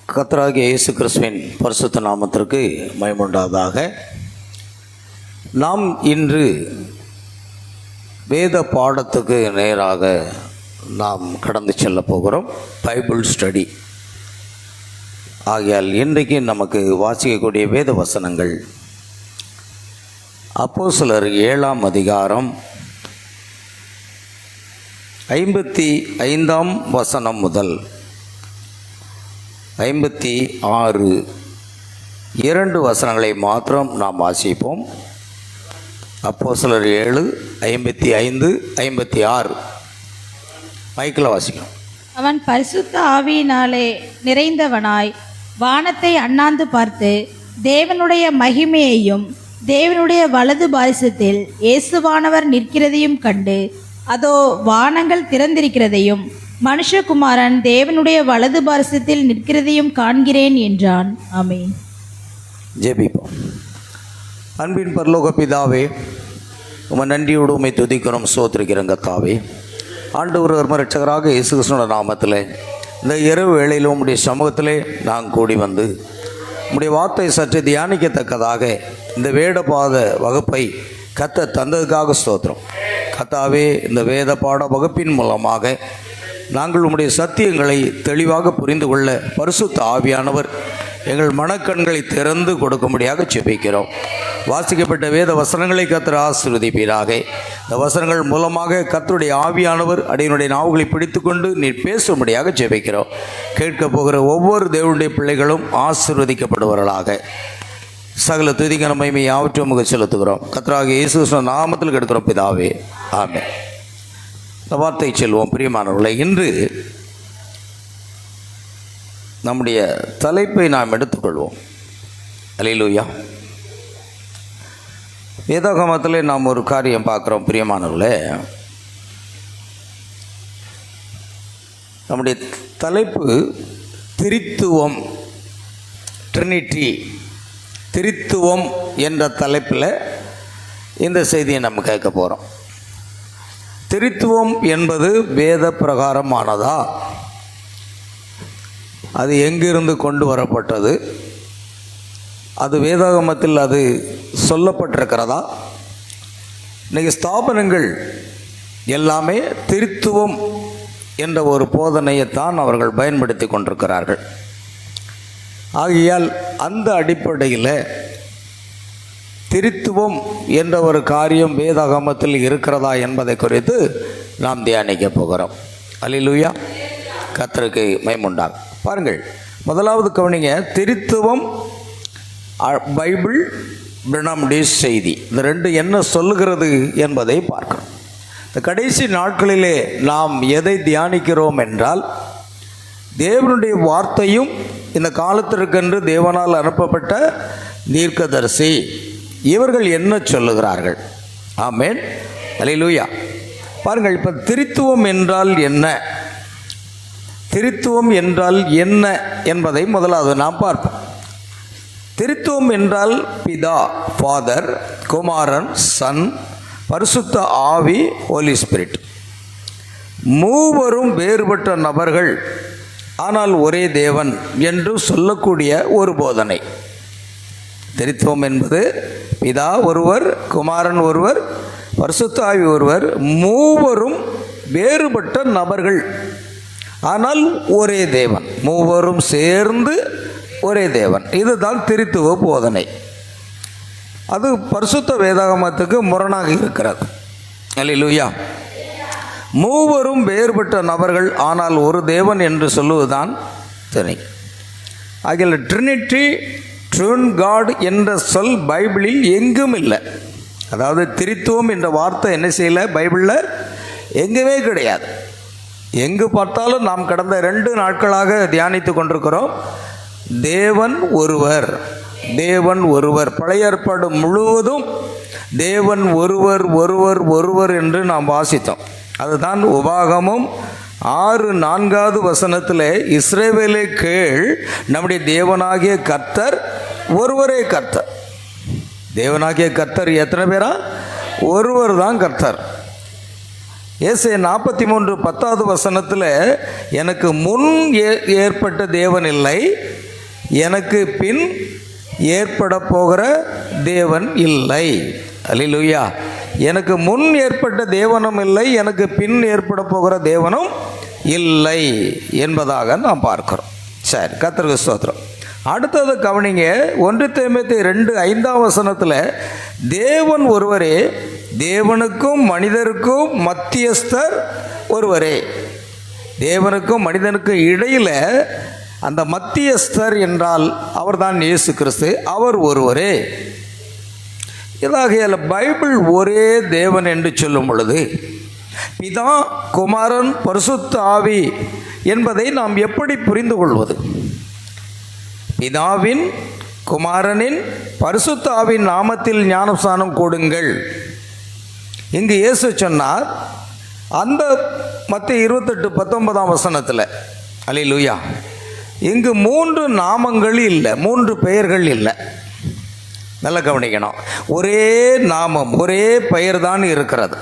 கர்த்தராகிய இயேசு கிறிஸ்துவின் பரிசுத்த நாமத்திற்கு மகிமையுண்டாவதாக. நாம் இன்று வேத பாடத்துக்கு நேராக நாம் கடந்து செல்ல போகிறோம். Bible study. ஆகையால் இன்றைக்கு நமக்கு வாசிக்கக்கூடிய வேத வசனங்கள் அப்போஸ்தலர் 7ஆம் அதிகாரம் 55ஆம் வசனம் முதல் 56 2 வசனங்களை மாத்திரம் நாம் வாசிப்போம். அப்போஸ்தலர் 7 55 56 மைக்கில் வாசிக்கணும். அவன் பரிசுத்த ஆவியினாலே நிறைந்தவனாய் வானத்தை அண்ணாந்து பார்த்து தேவனுடைய மகிமையையும் தேவனுடைய வலது பாரிசத்தில் இயேசுவானவர் நிற்கிறதையும் கண்டு, அதோ வானங்கள் திறந்திருக்கிறதையும் மனுஷகுமாரன் தேவனுடைய வலது பாரிசத்தில் நிற்கிறதையும் காண்கிறேன் என்றான். ஆமென். ஜெபிப்போம். அன்பின் பரலோக பிதாவே, உம்மை நன்றியோடு உம்மை துதிக்கிறோம், ஸ்தோத்திரிக்கிறோம். கர்த்தாவே, ஆண்டவர் இரட்சகராக இயேசு கிறிஸ்துவின் நாமத்தில் இந்த இரவு வேளையில் உம்முடைய சமூகத்திலே நாங்கள் கூடி வந்து உம்முடைய வார்த்தை சற்று தியானிக்கத்தக்கதாக இந்த வேதபாத வகுப்பை கர்த்தர் தந்ததுக்காக ஸ்தோத்திரம். கர்த்தாவே, இந்த வேத பாட வகுப்பின் மூலமாக நாங்கள் உம்முடைய சத்தியங்களை தெளிவாக புரிந்து கொள்ள பரிசுத்த ஆவியானவர் எங்கள் மனக்கண்களை திறந்து கொடுக்கும்படியாக ஜெபிக்கிறோம். வாசிக்கப்பட்ட வேத வசனங்களை கர்த்தர் ஆசீர்வதிப்பீராக. இந்த வசனங்கள் மூலமாக கர்த்தருடைய ஆவியானவர் அடியனுடைய நாவுகளை பிடித்து கொண்டு நீர் பேசும்படியாக ஜெபிக்கிறோம். கேட்க போகிற ஒவ்வொரு தேவனுடைய பிள்ளைகளும் ஆசீர்வதிக்கப்படுவார்களாக. சகல துதிக்க மகிமை யாவற்றையும் உமக்கு செலுத்துகிறோம். கர்த்தராகிய இயேசு கிறிஸ்துவின் நாமத்தில் கெடுக்கிறோம் பிதாவே, ஆமென். இந்த வார்த்தை செல்வோம். பிரியமானவர்களே, இன்று நம்முடைய தலைப்பை நாம் எடுத்துக்கொள்வோம். அல்லேலூயா. வேதாகமத்திலே நாம் ஒரு காரியம் பார்க்குறோம். பிரியமானவர்களே, நம்முடைய தலைப்பு திரித்துவம், ட்ரினிட்டி, திரித்துவம் என்ற தலைப்பில் இந்த செய்தியை நம்ம கேட்க போகிறோம். திரித்துவம் என்பது வேத பிரகாரமானதா? அது எங்கிருந்து கொண்டு வரப்பட்டது? அது வேதாகமத்தில் அது சொல்லப்பட்டிருக்கிறதா? இன்றைக்கி ஸ்தாபனங்கள் எல்லாமே திரித்துவம் என்ற ஒரு போதனையைத்தான் அவர்கள் பயன்படுத்தி கொண்டிருக்கிறார்கள். ஆகையால் அந்த அடிப்படையில் திரித்துவம் என்ற ஒரு காரியம் வேதாகமத்தில் இருக்கிறதா என்பதை குறித்து நாம் தியானிக்க போகிறோம். அல்லேலூயா. கர்த்தருக்கு மகிமை. பாருங்கள், முதலாவது கவனிங்க. திரித்துவம், பைபிள், பிரனாம்டி செய்தி, இந்த ரெண்டு என்ன சொல்லுகிறது என்பதை பார்க்கணும். இந்த கடைசி நாட்களிலே நாம் எதை தியானிக்கிறோம் என்றால், தேவனுடைய வார்த்தையும் இந்த காலத்திற்கென்று தேவனால் அனுப்பப்பட்ட தீர்க்கதரிசி இவர்கள் என்ன சொல்லுகிறார்கள். ஆமென். அல்லேலூயா. பாருங்கள், இப்போ திரித்துவம் என்றால் என்ன, திரித்துவம் என்றால் என்ன என்பதை முதலாவது நாம் பார்ப்போம். திரித்துவம் என்றால் பிதா, ஃபாதர், குமாரன், சன், பரிசுத்த ஆவி, ஹோலி ஸ்பிரிட், மூவரும் வேறுபட்ட நபர்கள் ஆனால் ஒரே தேவன் என்று சொல்லக்கூடிய ஒரு போதனை. திரித்துவம் என்பது பிதா ஒருவர், குமாரன் ஒருவர், பரிசுத்த ஆவி ஒருவர், மூவரும் வேறுபட்ட நபர்கள் ஆனால் ஒரே தேவன், மூவரும் சேர்ந்து ஒரே தேவன். இதுதான் திரித்துவ போதனை. அது பரிசுத்த வேதாகமத்துக்கு முரணாக இருக்கிறது. அல்லேலூயா. மூவரும் வேறுபட்ட நபர்கள் ஆனால் ஒரு தேவன் என்று சொல்லுவதுதான் சரி. ஆகிய ட்ரினிட்டி, ட்ரூன் காட் என்ற சொல் பைபிளில் எங்கும் இல்லை. அதாவது திரித்துவம் என்ற வார்த்தை என்ன செய்யலை, பைபிளில் எங்குமே கிடையாது. எங்கு பார்த்தாலும் நாம் கடந்த 2 நாட்களாக தியானித்து கொண்டிருக்கிறோம். தேவன் ஒருவர், தேவன் ஒருவர். பழைய ஏற்பாடு முழுவதும் தேவன் ஒருவர், ஒருவர், ஒருவர் என்று நாம் வாசித்தோம். அதுதான் உபாகமம் 6:4 வசனத்தில், இஸ்ரவேலே கேள், நம்முடைய தேவனாகிய கர்த்தர் ஒருவரே கர்த்தர். தேவனாகிய கர்த்தர் எத்தனை பேரா? ஒருவர் தான் கர்த்தர். ஏசாயா 43:10 எனக்கு முன் ஏற்பட்ட தேவன் இல்லை, எனக்கு பின் ஏற்பட போகிற தேவன் இல்லை. அல்லேலூயா. எனக்கு முன் ஏற்பட்ட தேவனும் இல்லை, எனக்கு பின் ஏற்பட போகிற தேவனும் இல்லை என்பதாக நாம் பார்க்கிறோம். சரி, கர்த்தருக்கு ஸ்தோத்திரம். அடுத்தது கவனிங்க, 1 தீமோத்தேயு 2:5 தேவன் ஒருவரே, தேவனுக்கும் மனிதருக்கும் மத்தியஸ்தர் ஒருவரே. தேவனுக்கும் மனிதனுக்கும் இடையில் அந்த மத்தியஸ்தர் என்றால் அவர்தான் இயேசு கிறிஸ்து, அவர் ஒருவரே. இதாகிய பைபிள் ஒரே தேவன் என்று சொல்லும் பொழுது பிதா, குமாரன், பரிசுத்த ஆவி என்பதை நாம் எப்படி புரிந்து கொள்வது? பிதாவின், குமாரனின், பரிசுத்த ஆவின் நாமத்தில் ஞானஸ்நானம் கொடுங்கள். இங்கு இயேசு சொன்னார், அந்த மத்தேயு 28:19 அல்லேலூயா. இங்கு 3 நாமங்கள் இல்லை, 3 பெயர்கள் இல்லை. நல்லா கவனிக்கணும். ஒரே நாமம், ஒரே பெயர் தான் இருக்கிறது.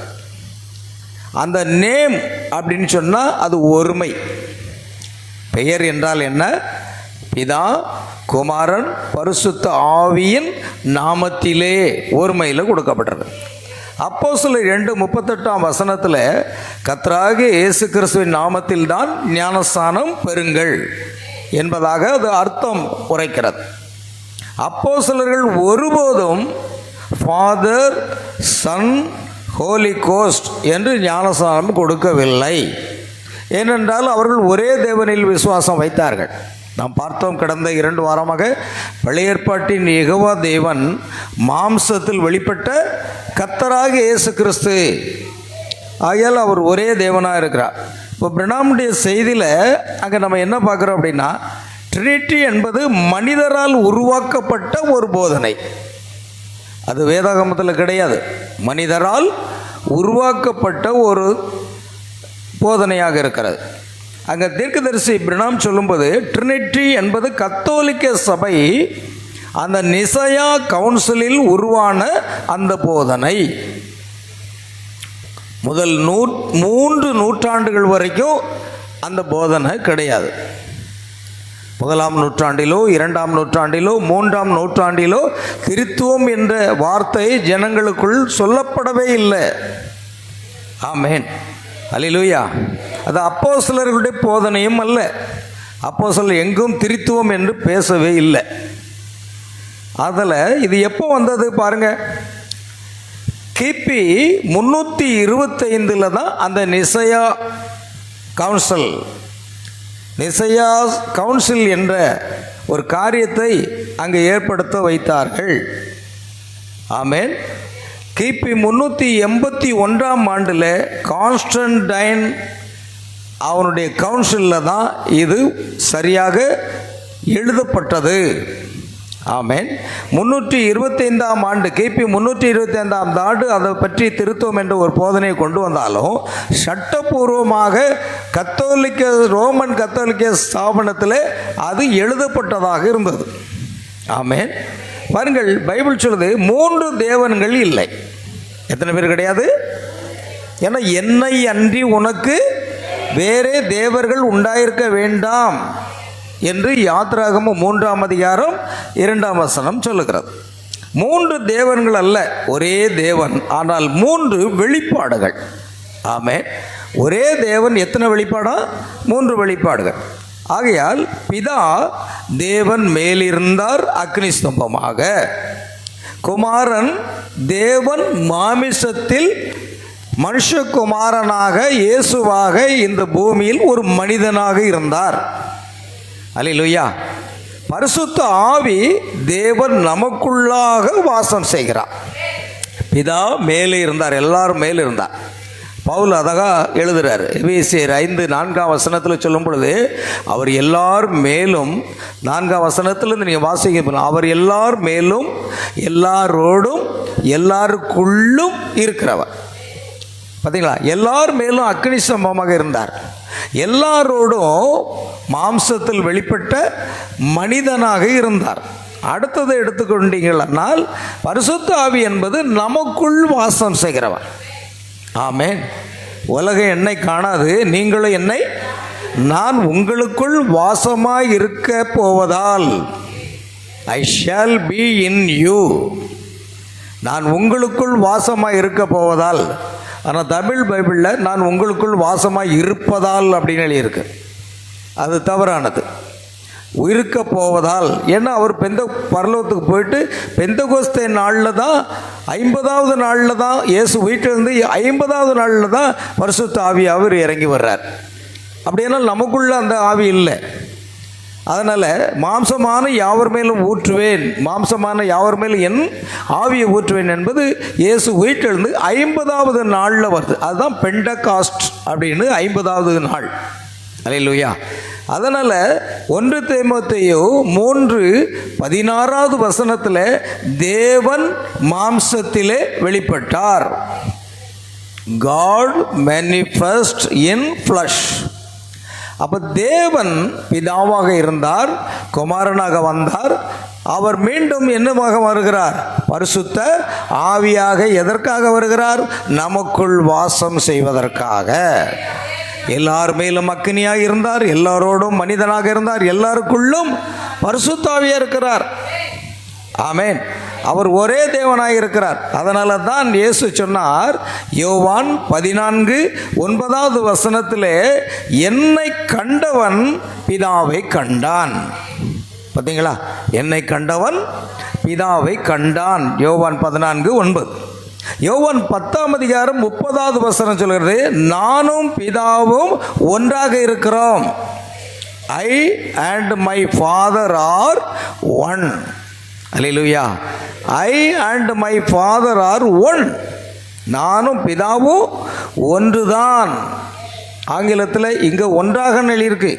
அந்த நேம் அப்படின்னு சொன்னால் அது ஒருமை. பெயர் என்றால் என்ன? பிதா, குமாரன், பரிசுத்த ஆவியின் நாமத்திலே ஒருமையில் கொடுக்கப்பட்டது. அப்போஸ்தலர் 2:38 கர்த்தராகிய இயேசு கிறிஸ்துவின் நாமத்தில் தான் ஞானஸ்நானம் பெறுங்கள் என்பதாக அது அர்த்தம் உரைக்கிறது. அப்போஸ்தலர்கள் ஒருபோதும் ஃபாதர், சன், ஹோலி கோஸ்ட் என்று ஞானஸ்நானம் கொடுக்கவில்லை. ஏனென்றால் அவர்கள் ஒரே தேவனில் விசுவாசம் வைத்தார்கள். நாம் பார்த்தோம், கடந்த 2 வாரமாக பழைய ஏற்பாட்டின் யெகோவா தேவன் மாம்சத்தில் வெளிப்பட்ட கர்த்தராகிய இயேசு கிறிஸ்து. ஆகையால் அவர் ஒரே தேவனாக இருக்கிறார். இப்போ பிரணாமுடைய செய்தியில் அங்கே நம்ம என்ன பார்க்குறோம் அப்படின்னா, ட்ரினிட்டி என்பது மனிதரால் உருவாக்கப்பட்ட ஒரு போதனை. அது வேதாகமத்தில் கிடையாது. மனிதரால் உருவாக்கப்பட்ட ஒரு போதனையாக இருக்கிறது. அங்கே தீர்க்கதரிசி பிரணாம் சொல்லும்போது ட்ரினிட்டி என்பது கத்தோலிக்க சபை அந்த நிசையா கவுன்சிலில் உருவான அந்த போதனை. முதல் 3 நூற்றாண்டுகள் வரைக்கும் அந்த போதனை கிடையாது. 1ஆம் நூற்றாண்டிலோ 2ஆம் நூற்றாண்டிலோ 3ஆம் நூற்றாண்டிலோ கிறித்துவம் என்ற வார்த்தை ஜனங்களுக்குள் சொல்லப்படவே இல்லை. ஆமென், அல்லேலூயா. அது அப்போஸ்தலர்களுடைய போதனையும் அல்ல. அப்போஸ்தலர் எங்கும் திரித்துவம் என்று பேசவே இல்லை. அதில் இது எப்போ வந்தது பாருங்க, கிபி 325 தான் அந்த நிசையா கவுன்சில் என்ற ஒரு காரியத்தை அங்கே ஏற்படுத்த வைத்தார்கள். ஆமென். கிபி 381 கான்ஸ்டன்டைன் அவனுடைய கவுன்சிலில் தான் இது சரியாக எழுதப்பட்டது. ஆமென். 325 கிபி 325 அதை பற்றி திருத்துவம் என்ற ஒரு போதனையை கொண்டு வந்தாலும் சட்டபூர்வமாக ரோமன் கத்தோலிக்க ஸ்தாபனத்தில் அது எழுதப்பட்டதாக இருந்தது. ஆமென். பாருங்கள், பைபிள் சொல்லுது 3 தேவன்கள் இல்லை. எத்தனை பேர் கிடையாது? ஏன்னா என்னை அன்றி உனக்கு வேறே தேவர்கள் உண்டாயிருக்க வேண்டாம் என்று யாத்திராகமம் 3ஆம் அதிகாரம் 2ஆம் வசனம் சொல்லுகிறது. 3 தேவன்கள் அல்ல, ஒரே தேவன். ஆனால் 3 வெளிப்பாடுகள். ஆமென். ஒரே தேவன் எத்தனை வெளிப்பாடா? 3 வெளிப்பாடுகள். ஆகையால் பிதா தேவன் மேலிருந்தார் அக்னி ஸ்தம்பமாக. குமாரன் தேவன் மாமிசத்தில் மனுஷகுமாரனாக இயேசுவாக இந்த பூமியில் ஒரு மனிதனாக இருந்தார். அல்லேலூயா. பரிசுத்த ஆவி தேவன் நமக்குள்ளாக வாசம் செய்கிறார். பிதா மேலே இருந்தார், எல்லாரும் மேலே இருந்தார். பவுல் அதாக எழுதுகிறார். எபேசியர் 5:4 சொல்லும் பொழுது அவர் எல்லார் மேலும், 4ஆம் வசனத்திலிருந்து நீங்கள் வாசிக்க, அவர் எல்லார் மேலும் எல்லாரோடும் எல்லாருக்குள்ளும் இருக்கிறவர். பார்த்தீங்களா? எல்லார் மேலும் அக்னி ஸ்தம்பமாக இருந்தார். எல்லாரோடும் மாம்சத்தில் வெளிப்பட்ட மனிதனாக இருந்தார். அடுத்ததை எடுத்துக்கொண்டீங்களானால் பரிசுத்த ஆவி என்பது நமக்குள் வாசம் செய்கிறவர். ஆமென். உலகம் என்னை காணாது, நீங்களும் என்னை, நான் உங்களுக்குள் வாசமாய் இருக்க போவதால், I shall be in you, நான் உங்களுக்குள் வாசமாய் இருக்க போவதால். ஆனால் தமிழ் பைபிளில் நான் உங்களுக்குள் வாசமாய் இருப்பதால் அப்படின்னு எழுதியிருக்கு. அது தவறானது. இருக்க போவதால். ஏன்னா அவர் பரலோகத்துக்கு போயிட்டு பெந்தகோஸ்தே நாளில் தான், 50வது நாளில் தான் இயேசு வீட்டிலிருந்து 50வது நாளில் தான் பரிசுத்த ஆவி அவர் இறங்கி வர்றார். அப்படியானால் நமக்குள்ள அந்த ஆவி இல்லை. அதனால் மாம்சமான யாவர் மேலும் ஊற்றுவேன், மாம்சமான யாவர் மேலும் என் ஆவியை ஊற்றுவேன் என்பது இயேசு வீட்டிலிருந்து 50வது நாளில் வருது. அதுதான் பெண்டகாஸ்ட் அப்படின்னு 50வது நாள். அல்லேலூயா. அதனால் 1 தீமோத்தேயு 3:16 வசனத்தில் தேவன் மாம்சத்திலே வெளிப்பட்டார். God manifest in flesh. அப்போ தேவன் பிதாவாக இருந்தார், குமாரனாக வந்தார், அவர் மீண்டும் என்னவாக வருகிறார்? பரிசுத்த ஆவியாக. எதற்காக வருகிறார்? நமக்குள் வாசம் செய்வதற்காக. எல்லார் மேலும் அக்கினியாக இருந்தார், எல்லாரோடும் மனிதனாக இருந்தார், எல்லாருக்குள்ளும் பரிசுத்த ஆவியாக இருக்கிறார். ஆமென். அவர் ஒரே தேவனாக இருக்கிறார். அதனால தான் இயேசு சொன்னார், யோவான் 14:9 வசனத்திலே, என்னை கண்டவன் பிதாவை கண்டான். பார்த்தீங்களா? என்னை கண்டவன் பிதாவை கண்டான். யோவான் 14:9. யோவான் 10:30 வசனம் சொல்கிறது, நானும் பிதாவும் ஒன்றாக இருக்கிறோம். I and my father are one. அல்லேலூயா. I and my father are one. நானும் பிதாவும் ஒன்றுதான். ஆங்கிலத்தில் இங்கே ஒன்றாக எழுதியிருக்கு.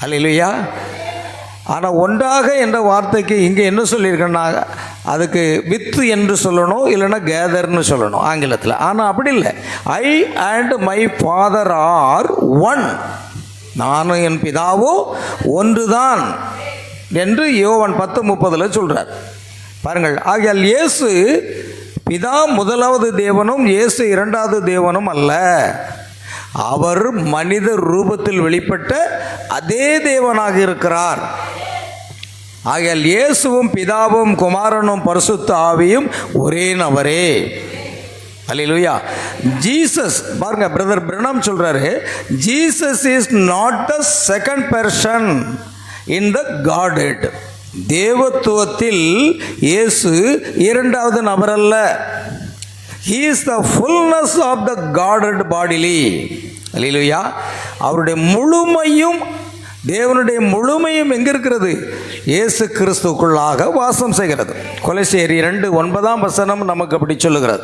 அல்லேலூயா. ஆனால் ஒன்றாக என்ற வார்த்தைக்கு இங்கே என்ன சொல்லியிருக்கேன்னா, அதுக்கு வித்து என்று சொல்லணும், இல்லைன்னா கேதர்னு சொல்லணும் ஆங்கிலத்தில். ஆனால் அப்படி இல்லை. I and my father are one. நானும் என் பிதாவும் ஒன்றுதான் என்று யோவான் 10:30 சொல்கிறார். பாருங்கள். ஆகையால் இயேசு பிதா முதலாவது தேவனும் இயேசு இரண்டாவது தேவனும் அல்ல. அவர் மனித ரூபத்தில் வெளிப்பட்ட அதே தேவனாக இருக்கிறார். ஆகையால் இயேசுவும் பிதாவும் குமாரனும் பரிசுத்த ஆவியும் ஒரே நபரே. அல்லேலூயா. ஜீசஸ், பாருங்க, பிரதர் பிரணாம் சொல்றாரு, Jesus is not the second person in the godhead. தேவத்துவத்தில் இயேசு இரண்டாவது நபர் அல்ல. He is the fullness of the Godhead bodily. அல்லேலூயா. அவருடைய முழுமையும், தேவனுடைய முழுமையும் எங்கே இருக்கிறது? இயேசு கிறிஸ்துக்குள்ளாக வாசம் செய்கிறது. கொலோசியர் 2:9 வசனம் நமக்கு அப்படி சொல்லுகிறது.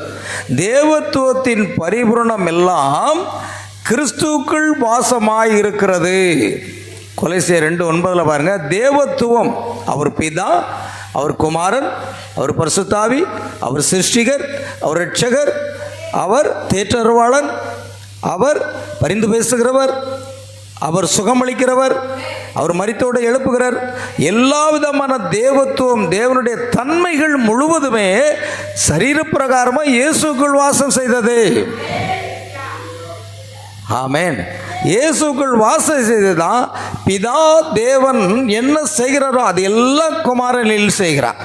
தேவத்துவத்தின் பரிபூரணம் எல்லாம் கிறிஸ்துக்குள் வாசமாய் இருக்கிறது. கொலோசியர் 2:9 பாருங்க. தேவத்துவம், அவர் பிதா, அவர் குமாரன், அவர் பரிசுத்த ஆவி, அவர் சிருஷ்டிகர், அவர் இரட்சகர், அவர் தேற்றருவாளன், அவர் பரிந்து பேசுகிறவர், அவர் சுகமளிக்கிறவர், அவர் மரித்தோடு எழுப்புகிறார். எல்லா விதமான தேவத்துவம், தேவனுடைய தன்மைகள் முழுவதுமே சரீரப்பிரகாரமாக இயேசுக்குள் வாசம் செய்தது. ஆமென். இயேசுக்குள் வாசம் செய்ததுதான். பிதா தேவன் என்ன செய்கிறாரோ அது எல்லாம் குமாரனில் செய்கிறார்.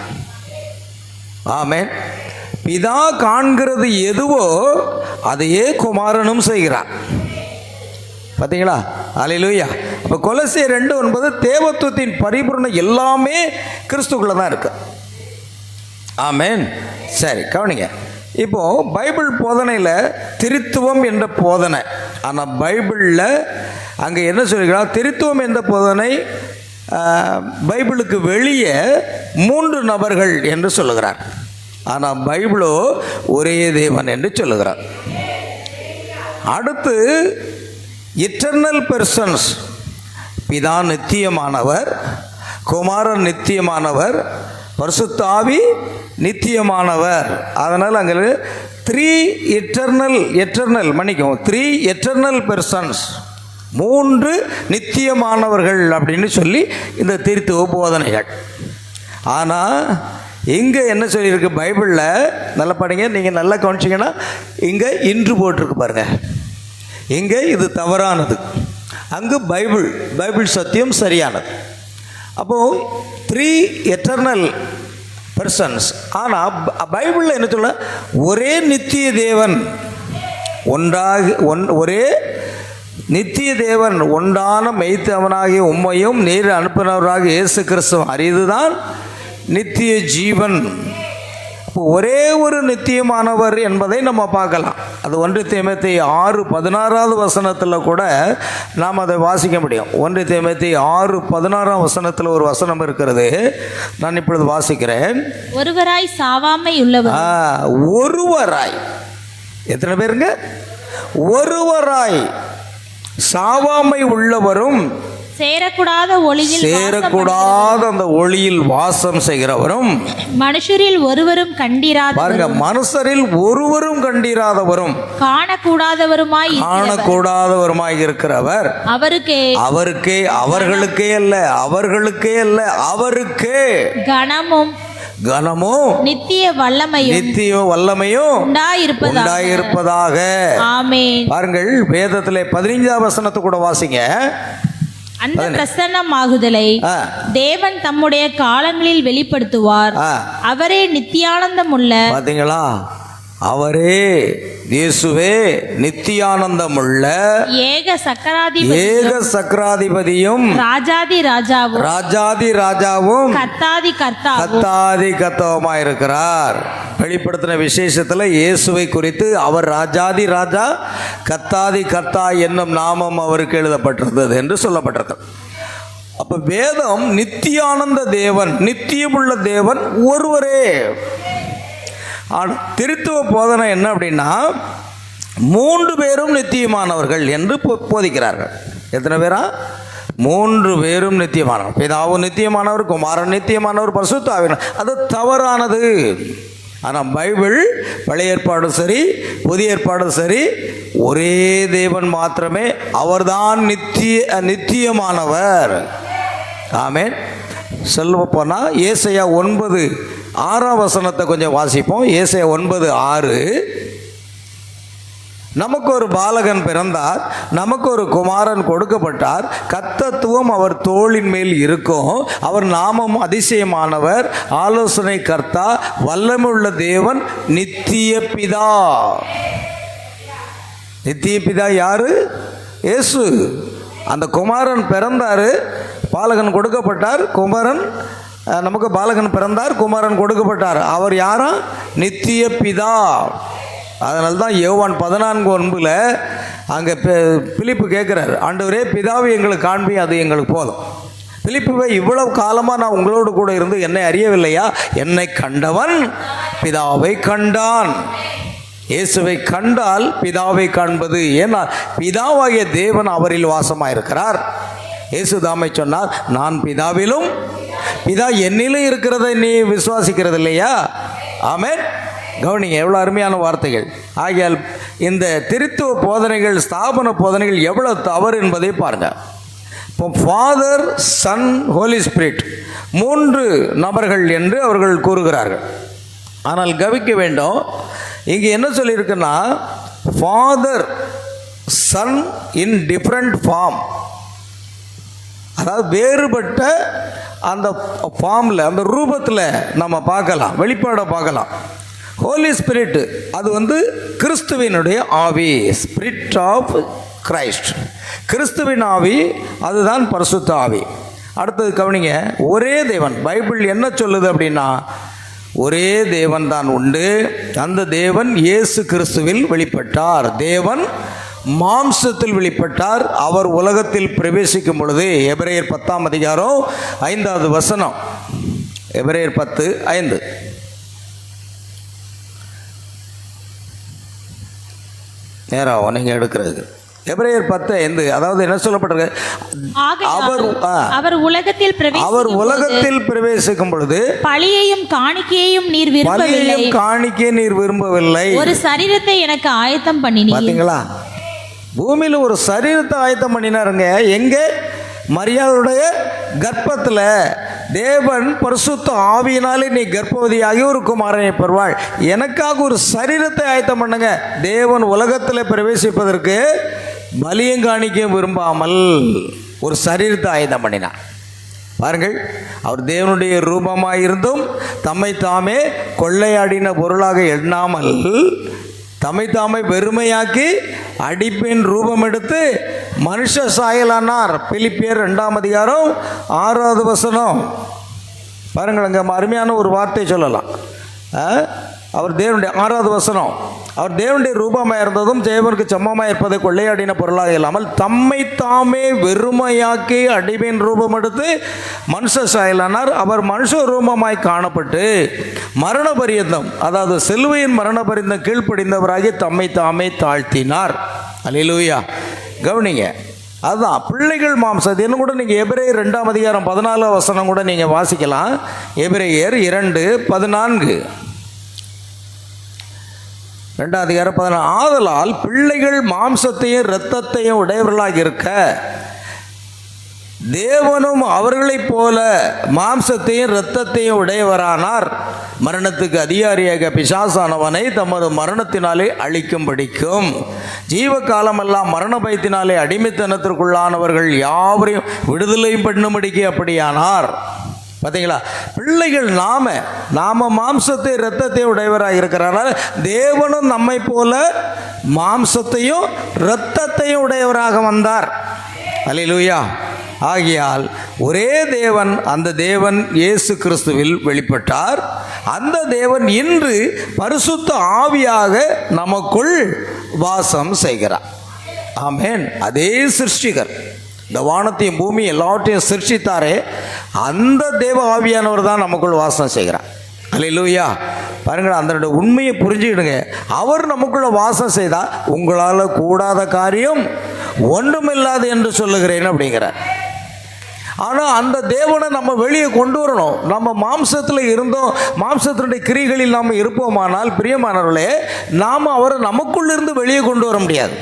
ஆமென். பிதா காண்கிறது எதுவோ அதையே குமாரனும் செய்கிறார். பார்த்தீங்களா? அல்லேலூயா. அப்போ கொலோசியர் 2:9 தேவத்துவத்தின் பரிபூரணம் எல்லாமே கிறிஸ்துக்குள்ள தான் இருக்கு. ஆமென். சரி, கவனிங்க. இப்போது பைபிள் போதனையில் திருத்துவம் என்ற போதனை, ஆனால் பைபிளில் அங்கே என்ன சொல்கிறார்? திருத்துவம் என்ற போதனை பைபிளுக்கு வெளியே 3 நபர்கள் என்று சொல்லுகிறார். ஆனால் பைபிளோ ஒரே தேவன் என்று சொல்லுகிறார். அடுத்து இட்டர்னல் பெர்சன்ஸ். பிதா நித்தியமானவர், குமாரன் நித்தியமானவர், பரிசுத்த ஆவி நித்தியமானவர். அதனால் அங்கே 3 எட்டர்னல் பெர்சன்ஸ், 3 நித்தியமானவர்கள் அப்படின்னு சொல்லி இந்த திருத்துவ போதனைகள். ஆனால் இங்கே என்ன சொல்லியிருக்கு பைபிளில்? நல்லா படிங்க, நீங்கள் நல்லா கவனிச்சிங்கன்னா இங்கே இன்று போட்டிருக்கு பாருங்க. இங்கே இது தவறானது, அங்கு பைபிள் சத்தியம் சரியானது. அப்போது 3 எட்டர்னல் பர்சன்ஸ். ஆனால் பைபிளில் என்ன சொல்ல? ஒரே நித்திய தேவன் ஒரே நித்திய தேவன் ஒன்றான மெய்த்தவனாகிய உம்மையும் நீர் அனுப்பினவராக இயேசு கிறிஸ்துவ அறிந்துதான் நித்திய ஜீவன். இப்போ ஒரே ஒரு நித்தியமானவர் என்பதை நம்ம பார்க்கலாம். அது 1 தீமோத்தேயு 6:16 கூட நாம் அதை வாசிக்க முடியும். 1 தீமோத்தேயு 6:16 ஒரு வசனம் இருக்கிறது. நான் இப்பொழுது வாசிக்கிறேன். ஒருவராய் சாவாமை உள்ளவர். ஒருவராய், எத்தனை பேருங்க? ஒருவராய் சாவாமை உள்ளவரும் சேரக்கூடாத அந்த ஒளியில் வாசம் செய்கிறவரும் மனுஷரில் ஒருவரும் கண்டீராத பாருங்க, மனுஷரில் ஒருவரும் கண்டீராதவரும் காணக்கூடாதவருமாய் இருக்கிறவர் அவருக்கே கனமும் நித்திய வல்லமையும் உண்டாயிருப்பதாக. ஆமென். பாருங்கள், வேதத்திலே 15ஆம் வசனத்தை கூட வாசிங்க. அந்த பிரசன்னமாகுதலை தேவன் தம்முடைய காலங்களில் வெளிப்படுத்துவார். அவரே நித்தியானந்தம் உள்ள. பாத்தீங்களா? அவரே இயேசுவே நித்தியானந்தமுள்ள ஏக சக்கராதிபதியும் ராஜாதி ராஜாவும் கர்த்தாதி கர்த்தாவுமாயிருக்கிறார். வெளிப்படுத்தின விசேஷத்தில் இயேசுவை குறித்து அவர் ராஜாதி ராஜா கர்த்தாதி கர்த்தா என்னும் நாமம் அவருக்கு எழுதப்பட்டிருந்தது என்று சொல்லப்பட்டிருக்கிறது. அப்போ வேதம் நித்தியானந்த தேவன், நித்தியமுள்ள தேவன் ஒருவரே. திருத்துவ போதனை என்ன அப்படின்னா, 3 பேரும் நித்தியமானவர்கள் என்று போதிக்கிறார்கள். எத்தனை பேரா? 3 பேரும் நித்தியமானவர். பிதாவும் நித்தியமானவர், குமாரன் நித்தியமானவர், பரிசுத்த ஆவியானவர். அது தவறானது. ஆனால் பைபிள் பழைய ஏற்பாடும் சரி புதிய ஏற்பாடும் சரி ஒரே தேவன் மாத்திரமே, அவர்தான் நித்தியமானவர். ஆமென். சொல்ல போனால் ஏசாயா 9:6 கொஞ்சம் வாசிப்போம். ஏசாயா 9:6. நமக்கு ஒரு பாலகன் பிறந்தார், நமக்கு ஒரு குமாரன் கொடுக்கப்பட்டார், கர்த்தத்துவம் அவர் தோளின் மேல் இருக்கும், அவர் நாமம் அதிசயமானவர், ஆலோசனை கர்த்தா, வல்லமையுள்ள தேவன், நித்திய பிதா. நித்திய பிதா யாரு? இயேசு. அந்த குமாரன் பிறந்தார், பாலகன் கொடுக்கப்பட்டார், நமக்கு பாலகன் பிறந்தார், குமாரன் கொடுக்கப்பட்டார். அவர் யாரா? நித்திய பிதா. அதனால தான் யோவான் 14:9 அங்கே பிலிப்பு கேட்குறாரு, ஆண்டவரே பிதாவை எங்களுக்கு காண்பி, அது எங்களுக்கு போதும். பிலிப்புவை, இவ்வளவு காலமாக நான் உங்களோடு கூட இருந்து என்னை அறியவில்லையா? என்னை கண்டவன் பிதாவை கண்டான். இயேசுவை கண்டால் பிதாவை காண்பது. ஏன்னா பிதாவாகிய தேவன் அவரில் வாசமாயிருக்கிறார். இயேசு தாமை சொன்னார், நான் பிதாவிலும் பிதா என்னிலும் இருக்கிறதை நீ விசுவாசிக்கிறது இல்லையா? ஆமென். கவனிங்க, எவ்வளோ அருமையான வார்த்தைகள். ஆகையால் இந்த திருத்துவ போதனைகள், ஸ்தாபன போதனைகள் எவ்வளோ தவறு என்பதை பாருங்கள். இப்போ ஃபாதர், சன், ஹோலி ஸ்பிரிட் 3 நபர்கள் என்று அவர்கள் கூறுகிறார்கள். ஆனால் கவனிக்க வேண்டும், இங்கே என்ன சொல்லியிருக்குன்னா, father son in different form, அதாவது வேறுபட்ட அந்த ஃபார்மில், அந்த ரூபத்தில் நம்ம பார்க்கலாம், வெளிப்பாடை பார்க்கலாம். ஹோலி ஸ்பிரிட் அது கிறிஸ்துவினுடைய ஆவி, ஸ்பிரிட் ஆஃப் கிரைஸ்ட், கிறிஸ்துவின் ஆவி, அதுதான் பரிசுத்த ஆவி. அடுத்தது கவனிங்க, ஒரே தேவன். பைபிள் என்ன சொல்லுது அப்படின்னா, ஒரே தேவன் தான் உண்டு. அந்த தேவன் இயேசு கிறிஸ்துவில் வெளிப்பட்டார். தேவன் மாம்சத்தில் வெளிப்பட்டார். அவர் உலகத்தில் பிரவேசிக்கும் பொழுது, எபிரேயர் 10:5 எபிரேயர் 10:5 நேரம் நீங்கள் எடுக்கிறது. எபிரேயர் 10:5, அதாவது என்ன சொல்லப்பட்டிருக்கு? அவர் உலகத்தில் பிரவேசிக்கும் பொழுது பலியையும் காணிக்கையும் நீர் விரும்பவில்லை, ஒரு சரீரத்தை எனக்கு ஆயத்தம் பண்ணினீர். பாத்தீங்களா? பூமியில் ஒரு சரீரத்தை ஆயத்தம் பண்ணினாருங்க. எங்கே? மரியாளுடைய கர்ப்பத்தில் தேவன் பரிசுத்த ஆவியினாலே நீ கர்ப்பவதியாகி ஒரு குமாரனை பெறுவாள், எனக்காக ஒரு சரீரத்தை ஆயத்தம் பண்ணுங்க. தேவன் உலகத்தில் பிரவேசிப்பதற்கு பலியும் காணிக்கையும் விரும்பாமல் ஒரு சரீரத்தை ஆயத்தம் பண்ணினார். பாருங்கள், அவர் தேவனுடைய ரூபமாக இருந்தும் தம்மை தாமே கொள்ளையாடின பொருளாக எண்ணாமல் தம்மை தாமே வெறுமையாக்கி அடிப்பின் ரூபம் எடுத்து மனுஷ சாயலானார். பிலிப்பியர் 2:6 பாருங்கள், அங்கே அருமையான ஒரு வார்த்தை சொல்லலாம். அவர் தேவனுடைய 6 அவர் தேவனுடைய ரூபமாக இருந்ததும் தேவனுக்கு சமமாக இருப்பதை கொள்ளையாடின பொருளாக இல்லாமல் தம்மை தாமே வெறுமையாக்கி அடிமையின் ரூபம் எடுத்து மனுஷ சாயலானார். அவர் மனுஷ ரூபமாய் காணப்பட்டு மரண பரியந்தம், அதாவது சிலுவையின் மரண பரியந்தம் கீழ்ப்படிந்தவராகி தம்மை தாமே தாழ்த்தினார். அல்லேலூயா. கவனிங்க, அதுதான் பிள்ளைகள் மாம்சம். இன்னும் கூட நீங்கள் எபிரேயர் 2:14 கூட நீங்கள் வாசிக்கலாம். எபிரேயர் 2:14 2:14 ஆதலால் பிள்ளைகள் மாம்சத்தையும் இரத்தத்தையும் உடையவர்களாக இருக்க தேவனும் அவர்களைப் போல மாம்சத்தையும் இரத்தத்தையும் உடையவரானார். மரணத்துக்கு அதிகாரியாக பிசாசானவனை தமது மரணத்தினாலே அழிக்கும்படிக்கும் ஜீவ காலமெல்லாம் மரண பயத்தினாலே அடிமைத்தனத்திற்குள்ளானவர்கள் யாவரையும் விடுதலை பண்ணும்படிக்கு அப்படியானார். பார்த்தீங்களா? பிள்ளைகள் நாம மாம்சத்தை இரத்தத்தை உடையவராக இருக்கிறார்கள். தேவனும் நம்மை போல மாம்சத்தையும் இரத்தத்தையும் உடையவராக வந்தார். அல்லேலூயா. ஆகியால் ஒரே தேவன், அந்த தேவன் இயேசு கிறிஸ்துவில் வெளிப்பட்டார். அந்த தேவன் இன்று பரிசுத்த ஆவியாக நமக்குள் வாசம் செய்கிறார். ஆமென். அதே சிருஷ்டிகர், இந்த வானத்தையும் பூமி எல்லாவற்றையும் சிருஷ்டித்தாரே, அந்த தேவ ஆவியானவர் தான் நமக்குள் வாசம் செய்கிறார். அல்லேலூயா. பாருங்கள், அந்த உண்மையை புரிஞ்சுக்கிடுங்க. அவர் நமக்குள்ள வாசம் செய்தால் உங்களால் கூடாத காரியம் ஒன்றுமில்லாது என்று சொல்லுகிறேன் அப்படிங்கிறார். ஆனால் அந்த தேவனை நம்ம வெளியே கொண்டு வரணும். நம்ம மாம்சத்தில் இருந்தோம், மாம்சத்தினுடைய கிரிகளில் நாம் இருப்போமானால் பிரியமானவர்களே, நாம் அவரை நமக்குள்ளிருந்து வெளியே கொண்டு வர முடியாது.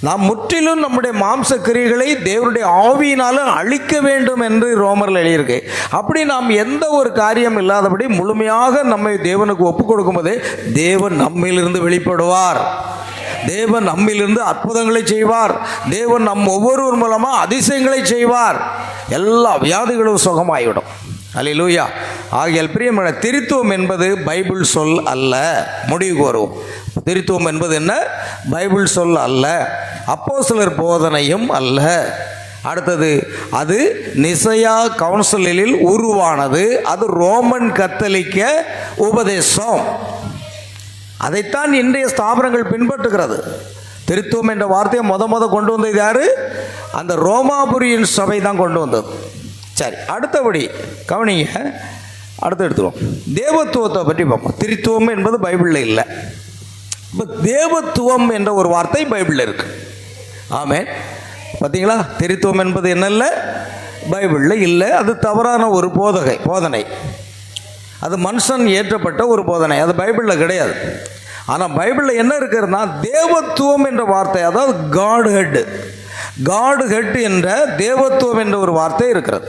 நாம் முற்றிலும் நம்முடைய மாம்ச கிரிகளை தேவனுடைய ஆவியினாலும் அழிக்க வேண்டும் என்று ரோமரில் எழுதியிருக்கு. அப்படி நாம் எந்த ஒரு காரியம் இல்லாதபடி முழுமையாக நம்மை தேவனுக்கு ஒப்புக் கொடுக்கும்போது தேவன் நம்மிலிருந்து வெளிப்படுவார். தேவன் நம்மிலிருந்து அற்புதங்களை செய்வார். தேவன் நம் ஒவ்வொருவர் மூலமாக அதிசயங்களை செய்வார். எல்லா வியாதிகளும் சுகமாகிவிடும். அல்லேலூயா. ஆகியால் பிரியமான, திருத்துவம் என்பது பைபிள் சொல் அல்ல. முடிவுக்கு வருவோம். திருத்துவம் என்பது என்ன? பைபிள் சொல் அல்ல, அப்போஸ்தலர் போதனையும் அல்ல. அடுத்தது, அது நிசையா கவுன்சிலில் உருவானது. அது ரோமன் கத்தோலிக்க உபதேசம். அதைத்தான் இன்றைய ஸ்தாபனங்கள் பின்பற்றுகிறது. திருத்துவம் என்ற வார்த்தையை முத கொண்டு வந்தது யாரு? அந்த ரோமாபுரியின் சபை தான் கொண்டு வந்தது. சரி, அடுத்தபடி கவனிங்க. அடுத்து எடுத்துருவோம். தேவத்துவத்தை பற்றி பார்ப்போம். திருத்துவம் என்பது பைபிளில் இல்லை. இப்போ தேவத்துவம் என்ற ஒரு வார்த்தை பைபிளில் இருக்கு. ஆமென். பார்த்தீங்களா? திருத்துவம் என்பது என்ன இல்லை, பைபிளில் இல்லை. அது தவறான ஒரு போதனை. அது மனுஷன் ஏற்றப்பட்ட ஒரு போதனை. அது பைபிளில் கிடையாது. ஆனால் பைபிளில் என்ன இருக்குதுன்னா, தேவத்துவம் என்ற வார்த்தை, அதாவது காட் ஹெட் என்ற தேவத்துவம் என்ற ஒரு வார்த்தை இருக்கிறது.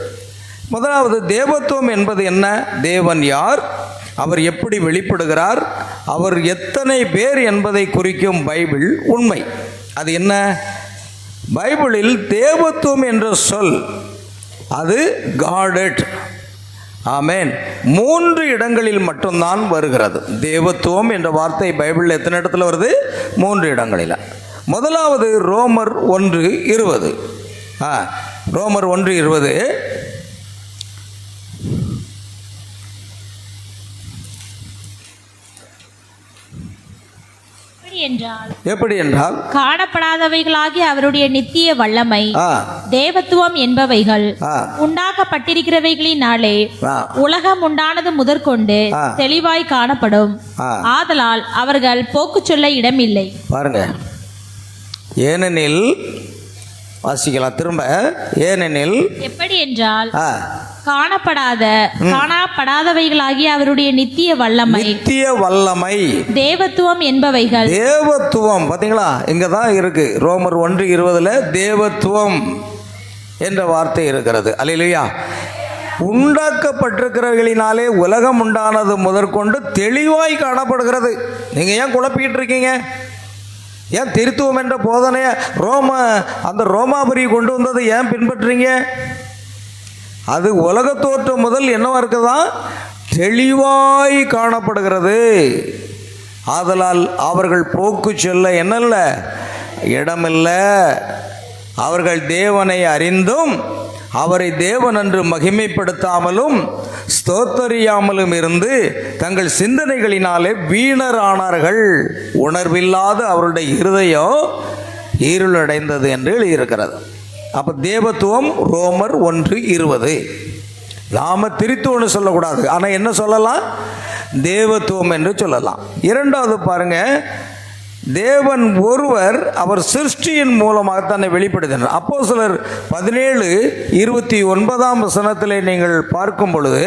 முதலாவது, தேவத்துவம் என்பது என்ன? தேவன் யார், அவர் எப்படி வெளிப்படுகிறார், அவர் எத்தனை பேர் என்பதை குறிக்கும் பைபிள் உண்மை. அது என்ன? பைபிளில் தேவத்துவம் என்ற சொல் அது காடட். ஆமென். 3 இடங்களில் மட்டும்தான் வருகிறது. தேவத்துவம் என்ற வார்த்தை பைபிளில் எத்தனை இடத்துல வருது? 3 இடங்களில். முதலாவது ரோமர் 1:20. ரோமர் 1:20. எப்படி என்றால், காணப்படாதவைகளாகிய அவருடைய நித்திய வல்லமை, தேவத்துவம் என்பவைகள் உண்டாக்கப்பட்டிருக்கிறவைகளினாலே உலகம் உண்டானது முதற்கொண்டு தெளிவாய் காணப்படும். ஆதலால் அவர்கள் போக்கு சொல்ல இடமில்லை. பாருங்க, ஏனெனில், வாசிக்கலாம் திரும்ப. ஏனெனில் எப்படி என்றால், காணப்படாதவைகளாகிய அவருடைய நித்திய வல்லமை, தேவத்துவம் என்பவைகள். தேவத்துவம் பார்த்தீங்களா? இங்கே தான் இருக்கு. ரோமர் 1:20 தேவத்துவம் என்ற வார்த்தை இருக்கிறது. அல்லேலூயா. உண்டாக்கப்பட்டிருக்கிறவைகளினாலே உலகம் உண்டானது முதற்கொண்டு தெளிவாய் காணப்படுகிறது. நீங்கள் ஏன் குழப்பிக்கிட்டு இருக்கீங்க? ஏன் திருத்துவம் என்ற போதனையை அந்த ரோமாபுரி கொண்டு வந்ததை ஏன் பின்பற்றுறீங்க? அது உலக தோற்றம் முதல் என்னவா இருக்குதான்? தெளிவாய் காணப்படுகிறது. ஆதலால் அவர்கள் போக்கு சொல்ல என்னல்ல, இடமில்லை. அவர்கள் தேவனை அறிந்தும் அவரை தேவன் என்று மகிமைப்படுத்தாமலும் ஸ்தோத்தரியாமலும் இருந்து தங்கள் சிந்தனைகளினாலே வீணரானார்கள். உணர்வில்லாத அவருடைய இருதயம் இருளடைந்தது என்று எழுதியிருக்கிறது. அப்போ தேவத்துவம் ரோமர் 1:20. நாம திருத்துவம்னு சொல்லக்கூடாது, ஆனால் என்ன சொல்லலாம்? தேவத்துவம் என்று சொல்லலாம். இரண்டாவது பாருங்க, தேவன் ஒருவர் அவர் சிருஷ்டியின் மூலமாக தன்னை வெளிப்படுத்தினார். அப்போஸ்தலர் 17:29 நீங்கள் பார்க்கும் பொழுது,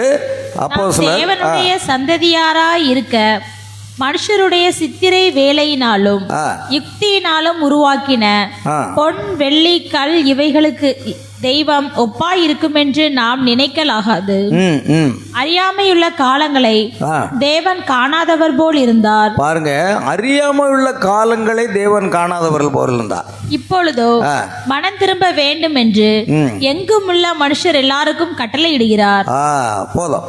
அப்போஸ்தலர் தேவனுடைய சந்ததியாராய் இருக்க மனுஷருடைய சித்திரை வேலையினாலும் யுக்தியினாலும் உருவாக்கின பொன் வெள்ளி கல் இவைகளுக்கு தெய்வம் ஒப்பாய் இருக்கும் என்று நாம் நினைக்கலாகாது. அறியாமையுள்ள காலங்களை தேவன் காணாதவர் போல் இருந்தார். பாருங்க, அறியாமையுள்ள காலங்களை தேவன் காணாதவர்கள் போல் இருந்தார். இப்பொழுதோ மனம் திரும்ப வேண்டும் என்று எங்கும் உள்ள மனுஷர் எல்லாருக்கும் கட்டளையிடுகிறார். போதும்.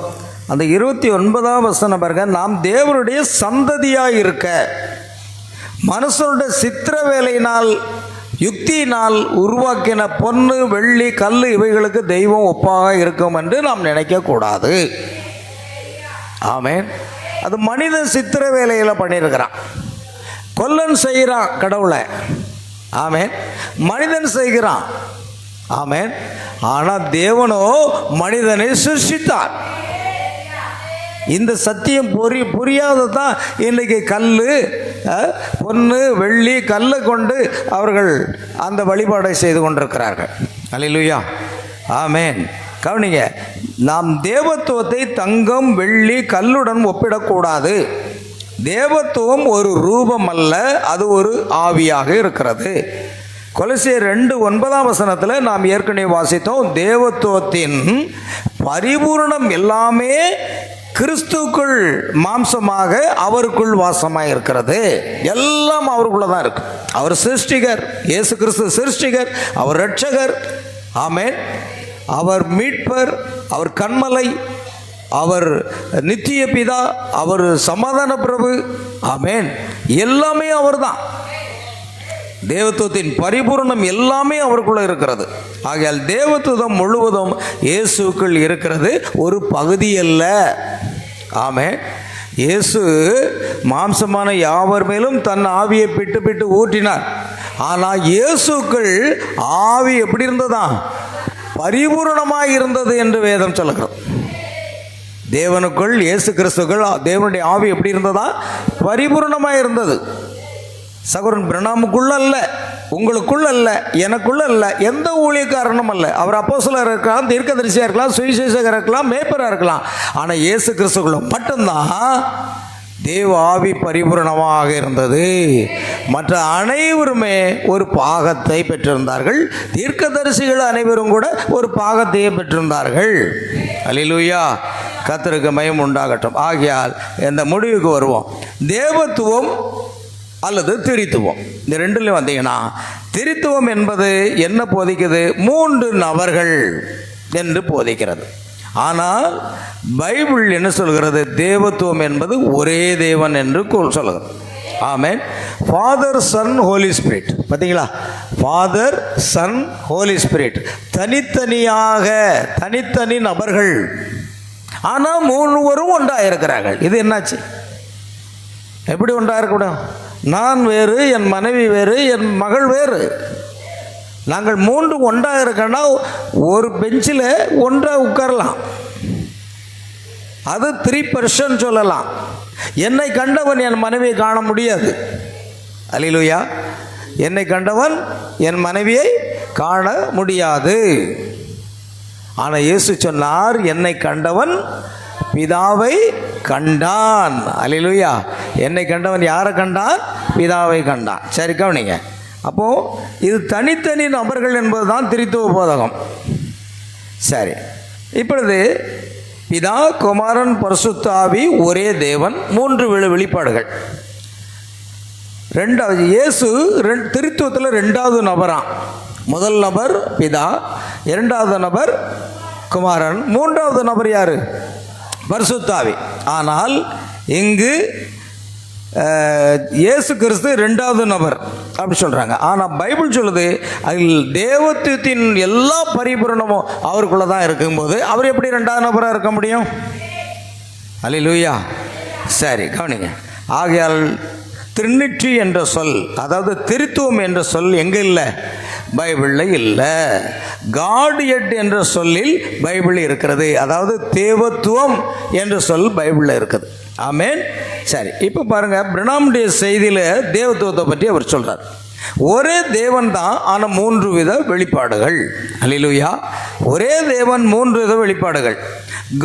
அந்த 29 பாருங்க, நாம் தேவனுடைய சந்ததியாய் இருக்க மனுஷனுடைய சித்திர வேலையினால் யுக்தியினால் உருவாக்கின பொன்னு வெள்ளி கல் இவைகளுக்கு தெய்வம் ஒப்பாக இருக்கும் என்று நாம் நினைக்கக்கூடாது. ஆமென். அது மனிதன் சித்திர வேலையில் பண்ணியிருக்கிறான். கொல்லன் செய்கிறான் கடவுளை. ஆமென். மனிதன் செய்கிறான். ஆமென். ஆனால் தேவனோ மனிதனை சிருஷ்டித்தார். இந்த சத்தியம் புரியாததான் இன்றைக்கி கல் பொன்னு வெள்ளி கல்லை கொண்டு அவர்கள் அந்த வழிபாடை செய்து கொண்டிருக்கிறார்கள். அல்லேலூயா, ஆமென். கவனிங்க, நாம் தேவத்துவத்தை தங்கம் வெள்ளி கல்லுடன் ஒப்பிடக்கூடாது. தேவத்துவம் ஒரு ரூபம் அல்ல, அது ஒரு ஆவியாக இருக்கிறது. கொலோசியர் 2:9 நாம் ஏற்கனவே வாசித்தோம். தேவத்துவத்தின் பரிபூரணம் எல்லாமே கிறிஸ்துக்குள் மாம்சமாக அவருக்குள் வாசமாக இருக்கிறது. எல்லாம் அவருக்குள்ள தான் இருக்கு. அவர் சிருஷ்டிகர், இயேசு கிறிஸ்து சிருஷ்டிகர், அவர் இரட்சகர். ஆமென். அவர் மீட்பர், அவர் கன்மலை, அவர் நித்திய பிதா, அவர் சமாதான பிரபு. ஆமென். எல்லாமே அவர் தான். தேவத்துவத்தின் பரிபூரணம் எல்லாமே அவருக்குள்ள இருக்கிறது. ஆகையால் தேவத்துவம் முழுவதும் இயேசுக்குள் இருக்கிறது, ஒரு பகுதி அல்ல. ஆமென். இயேசு மாம்சமான யாவர் மேலும் தன் ஆவியை பிட்டு ஊற்றினார். ஆனால் இயேசுக்குள் ஆவி எப்படி இருந்ததா? பரிபூரணமாக இருந்தது என்று வேதம் சொல்லுகிறது. தேவனுக்குள் இயேசு கிறிஸ்துக்குள் தேவனுடைய ஆவி எப்படி இருந்ததா? பரிபூரணமாக இருந்தது. சகோதரன் பிரணாமுக்குள்ள அல்ல, உங்களுக்குள்ள அல்ல, எனக்குள்ள அல்ல, எந்த ஊழியக்காரனும் அல்ல. அவர் அப்போஸ்தலராக இருக்கலாம், தீர்க்கதரிசியாக இருக்கலாம், சுவிசேஷகராக இருக்கலாம், மேய்ப்பராக இருக்கலாம். ஆனால் இயேசு கிறிஸ்துக்குள்ள மட்டும்தான் தேவ ஆவி பரிபூரணமாக இருந்தது. மற்ற அனைவருமே ஒரு பாகத்தை பெற்றிருந்தார்கள். தீர்க்கதரிசிகள் அனைவரும் கூட ஒரு பாகத்தையே பெற்றிருந்தார்கள். அல்லேலூயா, கர்த்தருக்கு மகிமை உண்டாகட்டும். ஆகையால் இந்த முடிவுக்கு வருவோம். தேவத்துவம் அல்லது திரித்துவம், இந்த ரெண்டுலையும் வந்தீங்கன்னா, திரித்துவம் என்பது என்ன போதிக்குது? 3 நபர்கள் என்று போதிக்கிறது. ஆனால் பைபிள் என்ன சொல்கிறது? தேவத்துவம் என்பது ஒரே தேவன் என்று சொல்லுகிறது. ஆமென். Father, son, holy spirit. பார்த்தீங்களா? ஃபாதர், சன், ஹோலி ஸ்பிரிட் தனித்தனியாக தனித்தனி நபர்கள், ஆனால் 3 ஒன்றாக இருக்கிறார்கள். இது என்னாச்சு? எப்படி ஒன்றாக இருக்கக்கூடாது? நான் வேறு, என் மனைவி வேறு, என் மகள் வேறு. நாங்கள் 3 ஒன்றாக இருக்கன்னா ஒரு பெஞ்சில் ஒன்றாக உட்காரலாம். அது 3 பர்சன் சொல்லலாம். என்னை கண்டவன் என் மனைவியை காண முடியாது. அல்லேலூயா. என்னை கண்டவன் என் மனைவியை காண முடியாது. ஆனால் இயேசு சொன்னார், என்னை கண்டவன் பிதாவை கண்டான். அல்லேலூயா. என்னை கண்டவன் யாரை கண்டான்? பிதாவை கண்டான். சரி, கவனிங்க. அப்போது இது தனித்தனி நபர்கள் என்பது தான் திரித்துவ போதகம். சரி, இப்பொழுது பிதா, குமாரன், பரிசுத்த ஆவி ஒரே தேவன், 3 வெளிப்பாடுகள். ரெண்டாவது இயேசு திருத்துவத்தில் 2வது நபராம். முதல் நபர் பிதா, 2வது நபர் குமாரன், 3வது நபர் யார்? பரிசுத்த ஆவி. ஆனால் இங்கு இயேசு கிறிஸ்து 2வது நபர் அப்படி சொல்கிறாங்க. ஆனால் பைபிள் சொல்லுது அதில் தேவத்துவத்தின் எல்லா பரிபூரணமும் அவருக்குள்ளே தான் இருக்கும்போது அவர் எப்படி 2வது நபராக இருக்க முடியும்? அல்லேலூயா. சரி, கவனிங்க. ஆகையால் ட்ரினிட்டி என்ற சொல், அதாவது திருத்துவம் என்ற சொல் எங்கே இல்லை? பைபிளில் இல்லை. காட்யட் என்ற சொல்லில் பைபிளில் இருக்கிறது. அதாவது தேவத்துவம் என்ற சொல் பைபிளில் இருக்குது. ஆமென். சரி, இப்போ பாருங்கள், பிரணாமுடைய செய்தியில் தேவத்துவத்தை பற்றி அவர் சொல்கிறார். ஒரே தேவன் தான், ஆனால் 3 வித வெளிப்பாடுகள். அல்லேலூயா. ஒரே தேவன், 3 வித வெளிப்பாடுகள்.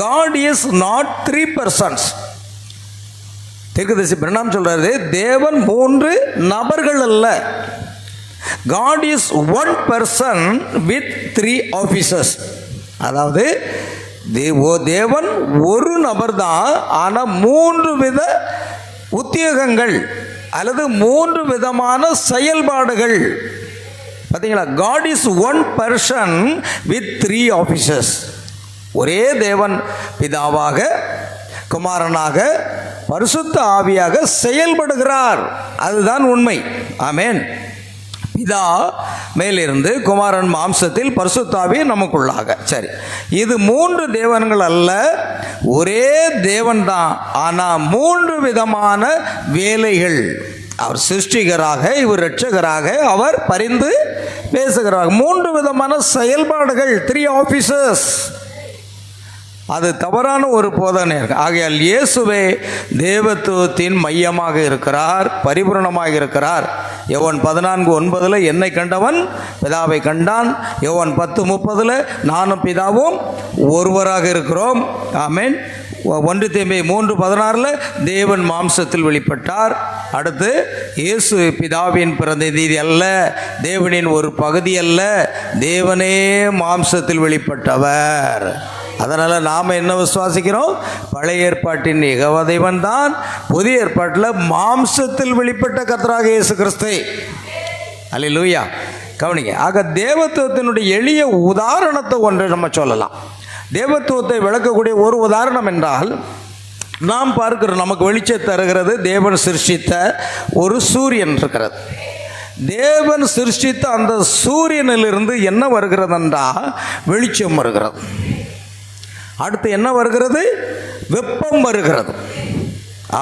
God is not 3 persons. தீர்க்கதரிசி பிரணாம் சொல்றாரு, தேவன் 3 நபர்கள் அல்ல. God is 1 person with 3 offices. அதாவது தேவன் ஒரு நபர் தான், ஆனால் 3 வித உத்தியோகங்கள் அல்லது 3 விதமான செயல்பாடுகள். பார்த்தீங்களா? God is 1 person with 3 offices. ஒரே தேவன் பிதாவாக, குமாரனாக, பரிசுத்த ஆவியாக செயல்படுகிறார். அதுதான் உண்மை. ஆமென். பிதா மேலிருந்து, குமாரன் மாம்சத்தில், பரிசுத்த ஆவி நமக்குள்ளாக. சரி, இது 3 தேவன்கள் அல்ல, ஒரே தேவன் தான். ஆனால் 3 விதமான வேலைகள். அவர் சிருஷ்டிகராக, இவர் இரட்சகராக, அவர் பரிந்து பேசுகிறார். 3 விதமான செயல்பாடுகள், 3 offices. அது தவறான ஒரு போதனை இருக்கு. ஆகையால் இயேசுவே தேவத்துவத்தின் மையமாக இருக்கிறார், பரிபூரணமாக இருக்கிறார். யோவான் 14:9 என்னை கண்டவன் பிதாவை கண்டான். யோவான் 10:30 நானும் பிதாவும் ஒருவராக இருக்கிறோம். ஆமென். 1 தீமோத்தேயு 3:16 தேவன் மாம்சத்தில் வெளிப்பட்டார். அடுத்து இயேசு பிதாவின் பிரதிநிதி அல்ல, தேவனின் ஒரு பகுதி அல்ல, தேவனே மாம்சத்தில் வெளிப்பட்டவர். அதனால் நாம் என்ன விசுவாசிக்கிறோம்? பழைய ஏற்பாட்டின் யெகோவா தேவன் தான், புதிய ஏற்பாட்டில் மாம்சத்தில் வெளிப்பட்ட கர்த்தராக இயேசு கிறிஸ்து. அல்லேலூயா. கவனிங்க. ஆக தேவத்துவத்தினுடைய எளிய உதாரணத்தை ஒன்றை நம்ம சொல்லலாம். தேவத்துவத்தை விளக்கக்கூடிய ஒரு உதாரணம் என்றால், நாம் பார்க்கிறோம், நமக்கு வெளிச்சம் தருகிறது தேவன் சிருஷ்டித்த ஒரு சூரியன் இருக்கிறது. தேவன் சிருஷ்டித்த அந்த சூரியனிலிருந்து என்ன வருகிறது என்றால் வெளிச்சம் வருகிறது. அடுத்து என்ன வருகிறது? வெப்பம் வருகிறது.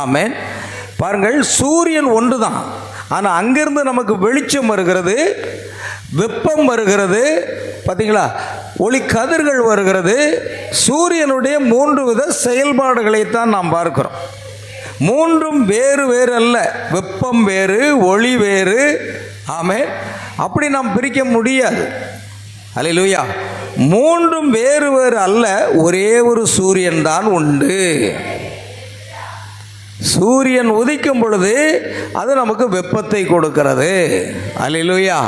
ஆமென். பாருங்கள், சூரியன் ஒன்று தான், ஆனால் அங்கிருந்து நமக்கு வெளிச்சம் வருகிறது, வெப்பம் வருகிறது. பார்த்தீங்களா? ஒளி கதிர்கள் வருகிறது. சூரியனுடைய 3 வித செயல்பாடுகளைத்தான் நாம் பார்க்கிறோம். 3ம் வேறு வேறு அல்ல. வெப்பம் வேறு, ஒளி வேறு. ஆமென். அப்படி நாம் பிரிக்க முடியாது. அல்லேலூயா. 3ம் வேறு வேறு அல்ல, ஒரே ஒரு சூரியன் தான் உண்டு. சூரியன் உதிக்கும் பொழுது அது நமக்கு வெப்பத்தை கொடுக்கிறது. அல்லேலூயா.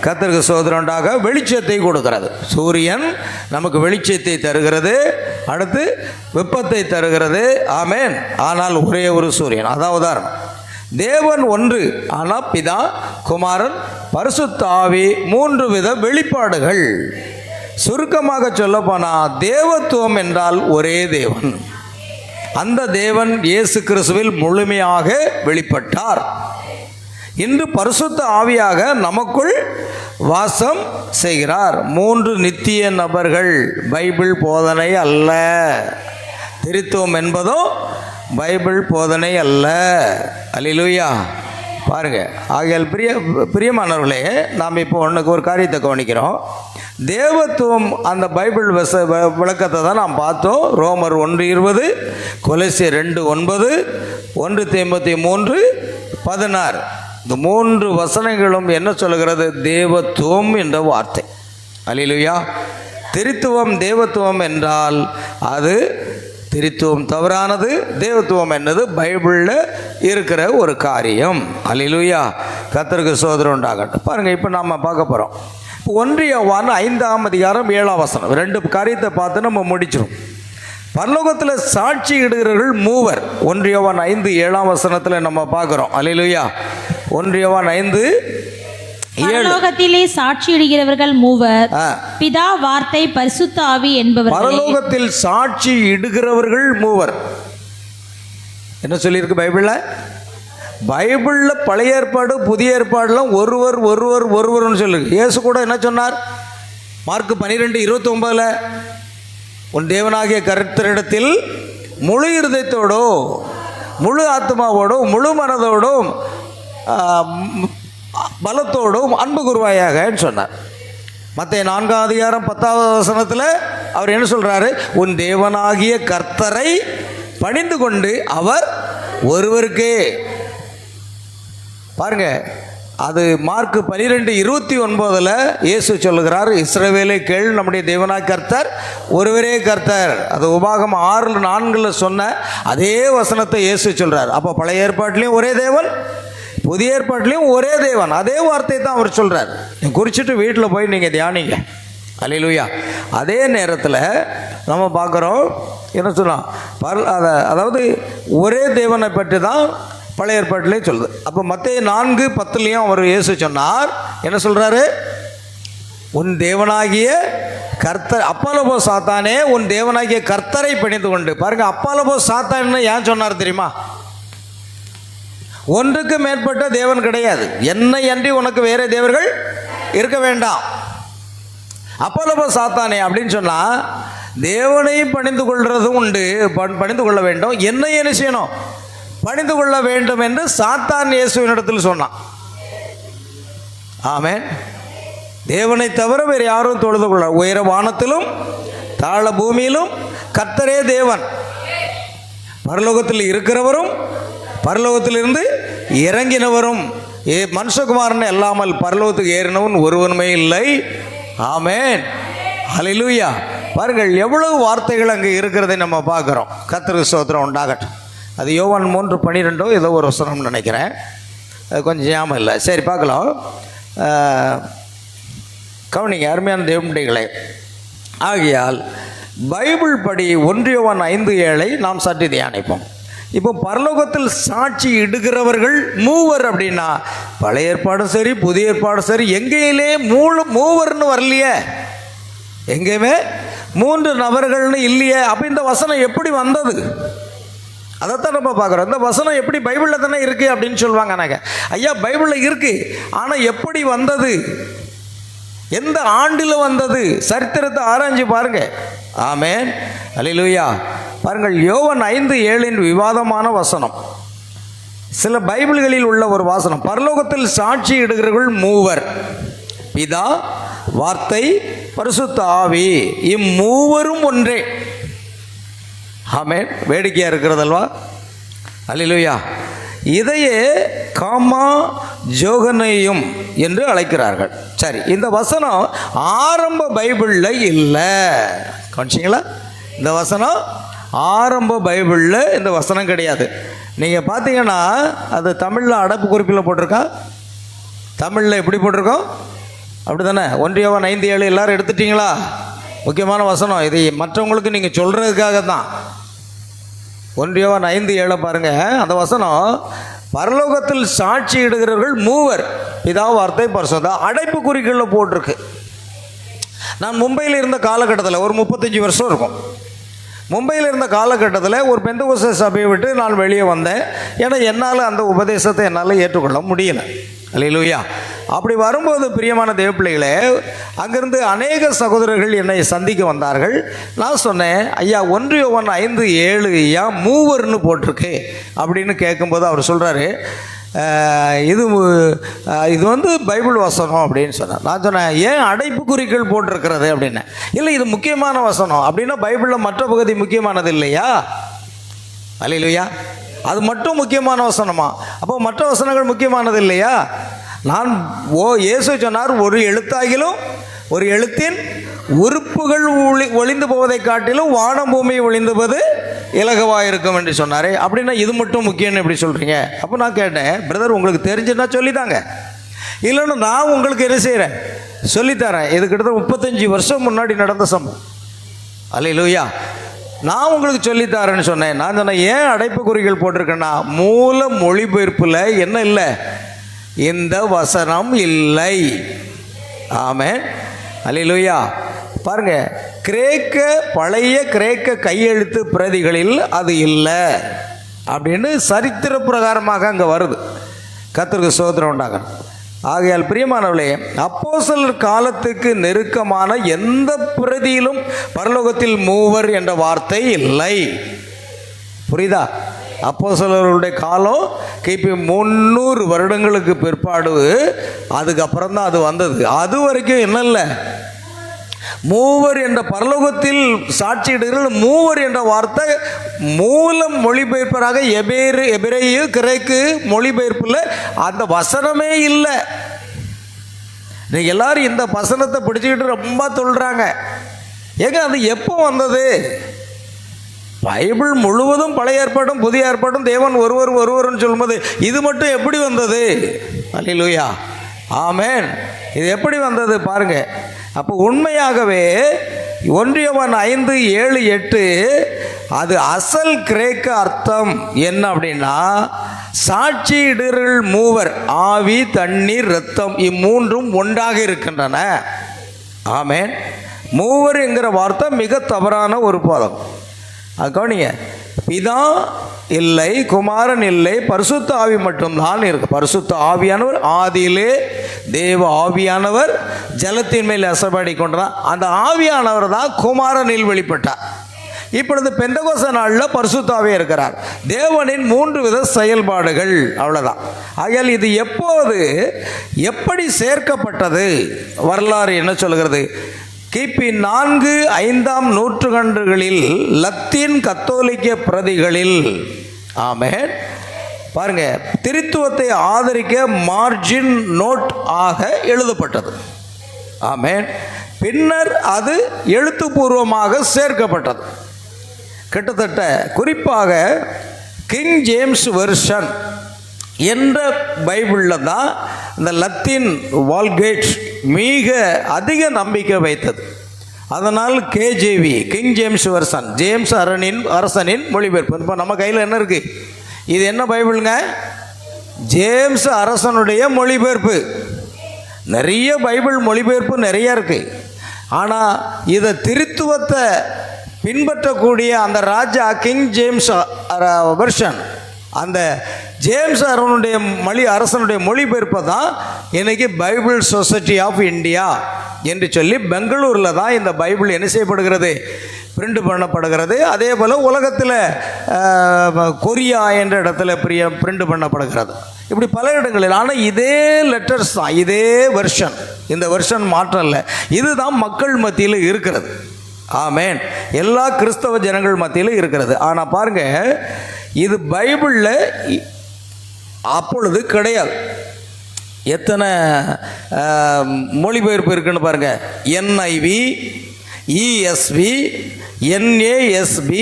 கர்த்தருக்கு ஸ்தோத்திரம் உண்டாக. வெளிச்சத்தை கொடுக்கிறது. சூரியன் நமக்கு வெளிச்சத்தை தருகிறது, அடுத்து வெப்பத்தை தருகிறது. ஆமென். ஆனால் ஒரே ஒரு சூரியன். அதான் உதாரணம். தேவன் ஒன்று, ஆனால் பிதா, குமாரன், பரிசுத்த ஆவி 3 வித வெளிப்பாடுகள். சுருக்கமாக சொல்லப்போனால் தேவத்துவம் என்றால் ஒரே தேவன். அந்த தேவன் இயேசு கிறிஸ்துவில் முழுமையாக வெளிப்பட்டார். இன்று பரிசுத்த ஆவியாக நமக்குள் வாசம் செய்கிறார். 3 நித்திய நபர்கள். பைபிள் போதனை அல்ல. திருத்துவம் என்பதும் பைபிள் போதனை அல்ல. அல்லேலூயா. பாருங்க. ஆகையால் பிரியமானவர்களே, நாம் இப்போ ஒரு காரியத்தை கவனிக்கிறோம். தேவத்துவம் அந்த பைபிள் விளக்கத்தை தான் நாம் பார்த்தோம். ரோமர் 1:20, கொலோசியர் 2:9, 1 தீமோத்தேயு 3:16. இந்த 3 வசனங்களும் என்ன சொல்கிறது? தேவத்துவம் என்ற வார்த்தை. அல்லேலூயா. திருத்துவம் தேவத்துவம் என்றால் அது திருத்துவம் தவறானது, தேவத்துவம் என்னது பைபிளில் இருக்கிற ஒரு காரியம். அல்லேலூயா. கர்த்தருக்கு ஸ்தோத்திரம் உண்டாகட்டும். பாருங்கள், இப்போ நாம் பார்க்க போகிறோம். இப்போ 1 யோவான் 5ஆம் அதிகாரம் 7ஆம் வசனம் 2 காரியத்தை பார்த்து நம்ம முடிச்சிடும். பரலோகத்தில் சாட்சி இடுகிறவர்கள் மூவர். 1 யோவான் 5:7 வசனத்தில் நம்ம பார்க்குறோம். அல்லேலூயா. 1 யோவான் 5:7. பரலோகத்திலே சாட்சியிடுகிறவர்கள் மூவர், பிதா, வார்த்தை, பரிசுத்த ஆவி என்பவர்கள். பரலோகத்தில் சாட்சி இடுகிறவர்கள் மூவர். என்ன சொல்லியிருக்கு பைபிளில் பழைய ஏற்பாடு புதிய ஏற்பாடுலாம் ஒருவர்னு சொல்லுங்க. இயேசு கூட என்ன சொன்னார்? மார்க் 12:29 உன் தேவனாகிய கர்த்தரிடத்தில் முழு இருதயத்தோடோ முழு ஆத்மாவோடும் முழு மனதோடும் பலத்தோடும் அன்பு கூர்வாயாகன்னு சொன்னார். மத்தேயு 4ஆம் அதிகாரம் 10ஆவது வசனத்தில் அவர் என்ன சொல்கிறாரு? உன் தேவனாகிய கர்த்தரை பணிந்து கொண்டு அவர் ஒருவருக்கே. பாருங்க, அது மார்க் 12:29 இயேசு சொல்லுகிறார், இஸ்ரவேலை கேள், நம்முடைய தேவனாகிய கர்த்தர் ஒருவரே கர்த்தர். அது உபாகம் 6:4 சொன்ன அதே வசனத்தை இயேசு சொல்கிறார். அப்போ பழைய ஏற்பாட்டிலையும் ஒரே தேவன், புதிய ஏற்பாட்டிலையும் ஒரே தேவன், அதே வார்த்தை தான் அவர் சொல்கிறார். குறிச்சிட்டு வீட்டில் போய் நீங்கள் தியானிங்க. அல்லேலூயா. அதே நேரத்தில் நம்ம பார்க்குறோம் என்ன சொன்னோம், அதாவது ஒரே தேவனை பற்றி தான் பழைய ஏற்பாட்டிலே சொல்லுது. அப்போ மத்தேயு 4:10 அவர் இயேசு சொன்னார், என்ன சொல்கிறாரு? உன் தேவனாகிய கர்த்தர், அப்பாலபோ சாத்தானே உன் தேவனாகிய கர்த்தரை பணிந்து கொண்டு. பாருங்க, அப்பாலபோ சாத்தான்னு ஏன் சொன்னார் தெரியுமா? ஒன்றுக்கு மேற்பட்ட தேவன் கிடையாது, என்னை அன்றி உனக்கு வேற தேவர்கள் இருக்க வேண்டாம். அப்போலோ சாத்தானே அப்படின்னு சொன்னால் தேவனை பணிந்து கொள்றதும் உண்டு, பணிந்து கொள்ள வேண்டும். என்னை என்ன செய்யணும்? பணிந்து கொள்ள வேண்டும் என்று சாத்தான் இயேசுவினிடத்தில் சொன்னான். ஆமென். தேவனை தவிர வேறு யாரும் தொழுது கொள்ள, உயர வானத்திலும் தாழ பூமியிலும் கர்த்தரே தேவன். பரலோகத்தில் இருக்கிறவரும் பரலோகத்திலிருந்து இறங்கினவரும் மனுஷகுமாரன் அல்லாமல் பரலோகத்துக்கு ஏறினவன் ஒருவனுமே இல்லை. ஆமென். ஹல்லேலூயா. பாருங்கள், எவ்வளவு வார்த்தைகள் அங்கே இருக்கிறதை நம்ம பார்க்குறோம். கர்த்தருக்கு ஸ்தோத்திரம் உண்டாகட்டும். அது யோவான் 3:12 ஏதோ ஒரு வசனம்னு நினைக்கிறேன், அது கொஞ்சம் ஞாபகம் இல்லை. சரி, பார்க்கலாம். கவனிங்க அருமையான தேவனுடையங்களே. ஆகையால் பைபிள் படி 1 யோவான் 5:7 நாம் சற்று தியானிப்போம். இப்போ பரலோகத்தில் சாட்சி இடுகிறவர்கள் மூவர் அப்படின்னா பழைய ஏற்பாடும் சரி புதிய ஏற்பாடும் சரி எங்கேயிலே மூவர்னு வரலையே, எங்கேயுமே 3 நபர்கள்னு இல்லையே. அப்போ இந்த வசனம் எப்படி வந்தது? அதைத்தான் நம்ம பார்க்குறோம். இந்த வசனம் எப்படி பைபிளில் தானே இருக்குது அப்படின்னு சொல்லுவாங்க. நாங்கள் ஐயா பைபிளில் இருக்குது, ஆனால் எப்படி வந்தது, எந்த ஆண்டில் வந்தது, சரித்திரத்தை ஆராய்ஞ்சு பாருங்க. ஆமென். அல்லேலூயா. பாருங்கள், யோவான் 5:7 விவாதமான வசனம். சில பைபிள்களில் உள்ள ஒரு வாசனம், பரலோகத்தில் சாட்சி இடுகிறவர்கள் மூவர், பிதா, வார்த்தை, பரிசுத்த ஆவி, இம்மூவரும் ஒன்றே. ஆமென். வேடிக்கையாக இருக்கிறதல்வா? அல்லேலூயா. இதையே காமா ஜோகனையும் என்று அழைக்கிறார்கள். சரி, இந்த வசனம் ஆரம்ப பைபிளில் இல்லை. கவனிச்சிங்களா? இந்த வசனம் ஆரம்ப பைபிளில் இந்த வசனம் கிடையாது. நீங்கள் பார்த்தீங்கன்னா அது தமிழில் அடைப்பு குறிப்பில் போட்டிருக்கா, தமிழில் எப்படி போட்டிருக்கோம் அப்படி தானே. 1 யோவான் 5:7 எல்லோரும் எடுத்துட்டிங்களா? முக்கியமான வசனம் இது, மற்றவங்களுக்கு நீங்கள் சொல்கிறதுக்காக தான். 1 யோவான் 5:7 பாருங்கள். அந்த வசனம் பரலோகத்தில் சாட்சி இடுகிறவர்கள் மூவர், பிதா, வார்த்தை, பரிசுத்த, அடைப்பு குறிகளில் போட்டிருக்கு. நான் மும்பையில் இருந்த காலகட்டத்தில் ஒரு 35 வருஷம் இருக்கும். மும்பையில் இருந்த காலகட்டத்தில் ஒரு பெந்தகோஸ்தே சபையை விட்டு நான் வெளியே வந்தேன். ஏன்னா என்னால் அந்த உபதேசத்தை என்னால் ஏற்றுக்கொள்ள முடியலை. அல்லேலூயா. அப்படி வரும்போது பிரியமான தேவப்பிள்ளைகளே, அங்கிருந்து அநேக சகோதரர்கள் என்னை சந்திக்க வந்தார்கள். நான் சொன்னேன், ஐயா 1 யோவான் 5:7 ஏன் மூவர்னு போட்டிருக்கு அப்படின்னு கேட்கும்போது அவர் சொல்கிறாரு, இது வந்து பைபிள் வசனம் அப்படின்னு சொன்னார். நான் சொன்னேன், ஏன் அடைப்பு குறிகள் போட்டிருக்கிறது அப்படின்னு. இல்லை, இது முக்கியமான வசனம் அப்படின்னா பைபிளில் மற்ற பகுதி முக்கியமானது இல்லையா? அல்லேலூயா. அது மட்டும் முக்கியமான வசனமா? அப்போ மற்ற வசனங்கள் முக்கியமானது இல்லையா? நான் இயேசு சொன்னார், ஒரு எழுத்தாகிலும் ஒரு எழுத்தின் உறுப்புகள் ஒளிந்து போவதை காட்டிலும் வானம் பூமி ஒளிந்துவது இலகுவாக இருக்கும் என்று சொன்னார். அப்படின்னா இது மட்டும் முக்கியம்னு எப்படி சொல்கிறீங்க? அப்போ நான் கேட்டேன், பிரதர் உங்களுக்கு தெரிஞ்சுன்னா சொல்லித்தாங்க, இல்லைன்னு நான் உங்களுக்கு என்ன செய்கிறேன், சொல்லித்தரேன். இது கிட்டத்தட்ட 35 வருஷம் முன்னாடி நடந்த சம்பவம். அல்லேலூயா. நான் உங்களுக்கு சொல்லித்தரேன்னு சொன்னேன். நான் சொன்னேன், ஏன் அடைப்புக்குறிகள் போட்டிருக்கேன்னா, மூல மொழிபெயர்ப்பில் என்ன இல்லை? இந்த வசனம் இல்லை. ஆமென். அல்லேலூயா. பாருங்க, பழைய கிரேக்க கையெழுத்து பிரதிகளில் அது இல்லை அப்படின்னு சரித்திர பிரகாரமாக அங்கே வருது. கர்த்தருக்கு ஸ்தோத்திரம் உண்டாகணும். ஆகையால் பிரியமானவர்களே, அப்போஸ்தலர் காலத்துக்கு நெருக்கமான எந்த பிரதியிலும் பரலோகத்தில் மூவர் என்ற வார்த்தை இல்லை. புரியுதா? அப்போஸ்தலர்களுடைய காலம் கிபி 300 வருடங்களுக்கு பிற்பாடு, அதுக்கப்புறம் தான் அது வந்தது. அது வரைக்கும் என்ன இல்லை? மூவர் என்ற பரலோகத்தில் சாட்சியிடுகிற மூவர் என்ற வார்த்தை மூலம் மொழிபெயர்ப்பராக எபிரேய கிரேக்கு மொழிபெயர்ப்பில் அந்த வசனமே இல்லை. எல்லாரும் இந்த வசனத்தை பிடிச்சிக்கிட்டு ரொம்ப சொல்கிறாங்க. ஏங்க, அது எப்போ வந்தது? பைபிள் முழுவதும் பழைய ஏற்பாடும் புதிய ஏற்பாடும் தேவன் ஒருவர்னு சொல்லும்போது இது மட்டும் எப்படி வந்தது? அல்லேலூயா. ஆமென். இது எப்படி வந்தது பாருங்க. அப்போ உண்மையாகவே 1 யோவான் 5:7-8 அது அசல் கிரேக்க அர்த்தம் என்ன அப்படின்னா, சாட்சியிடுகிற மூவர், ஆவி, தண்ணீர், இரத்தம், இம்மூன்றும் ஒன்றாக இருக்கின்றன. ஆமென். மூவர் என்கிற வார்த்தை மிக தவறான ஒரு பதம். அது கவனிங்க. பிதா இல்லை, குமாரன் இல்லை, பரிசுத்த ஆவி மட்டும்தான் இருக்கு. பரிசுத்த ஆவியானவர் ஆதியிலே தேவ ஆவியானவர் ஜலத்தின் மேல் அசைபாடி கொண்டதான். அந்த ஆவியானவர் தான் குமாரனில் வெளிப்பட்டார். இப்பொழுது பெந்தகோஸ்தே நாளில் பரிசுத்த ஆவி இருக்கிறார். தேவனின் 3 வித செயல்பாடுகள், அவ்வளோதான். ஆகையால் இது எப்போது எப்படி சேர்க்கப்பட்டது? வரலாறு என்ன சொல்கிறது? கிபி 4-5ஆம் நூற்றாண்டுகளில் லத்தீன் கத்தோலிக்க பிரதிகளில், ஆமென், பாருங்க, திருத்துவத்தை ஆதரிக்க மார்ஜின் நோட் ஆக எழுதப்பட்டது. ஆமென். பின்னர் அது எழுத்துப்பூர்வமாக சேர்க்கப்பட்டது. கிட்டத்தட்ட குறிப்பாக கிங் ஜேம்ஸ் வெர்ஷன் என்ற பைபிளில் தான் இந்த லத்தீன் வால்கேட் மிக அதிக நம்பிக்கை வைத்தது. அதனால் KJV, king James version, James அரசனின் மொழிபெயர்ப்பு. இப்போ நம்ம கையில் என்ன இருக்குது? இது என்ன பைபிளுங்க? ஜேம்ஸ் அரசனுடைய மொழிபெயர்ப்பு. நிறைய பைபிள் மொழிபெயர்ப்பு நிறைய இருக்குது. ஆனால் இதை திருத்துவத்தை பின்பற்றக்கூடிய அந்த ராஜா கிங் ஜேம்ஸ் வெர்ஷன், அந்த ஜேம்ஸ் அரசனுடைய மொழிபெயர்ப்பை தான் இன்றைக்கி பைபிள் சொசைட்டி ஆஃப் இந்தியா என்று சொல்லி பெங்களூரில் தான் இந்த பைபிள் என்ன செய்யப்படுகிறது? பிரிண்ட் பண்ணப்படுகிறது. அதே போல் உலகத்தில் கொரியா என்ற இடத்துல பிரிண்ட் பண்ணப்படுகிறது. இப்படி பல இடங்களில். ஆனால் இதே லெட்டர்ஸ் தான், இதே வெர்ஷன், இந்த வெர்ஷன் மாற்றம் இல்லை. இதுதான் மக்கள் மத்தியில் இருக்கிறது. ஆமென். எல்லா கிறிஸ்தவ ஜனங்கள் மத்தியில் இருக்கிறது. ஆனால் பாருங்கள், இது பைபிளில் அப்பொழுது கிடையாது. எத்தனை மொழிபெயர்ப்பு இருக்குன்னு பாருங்கள். NIV, ESV, NASB,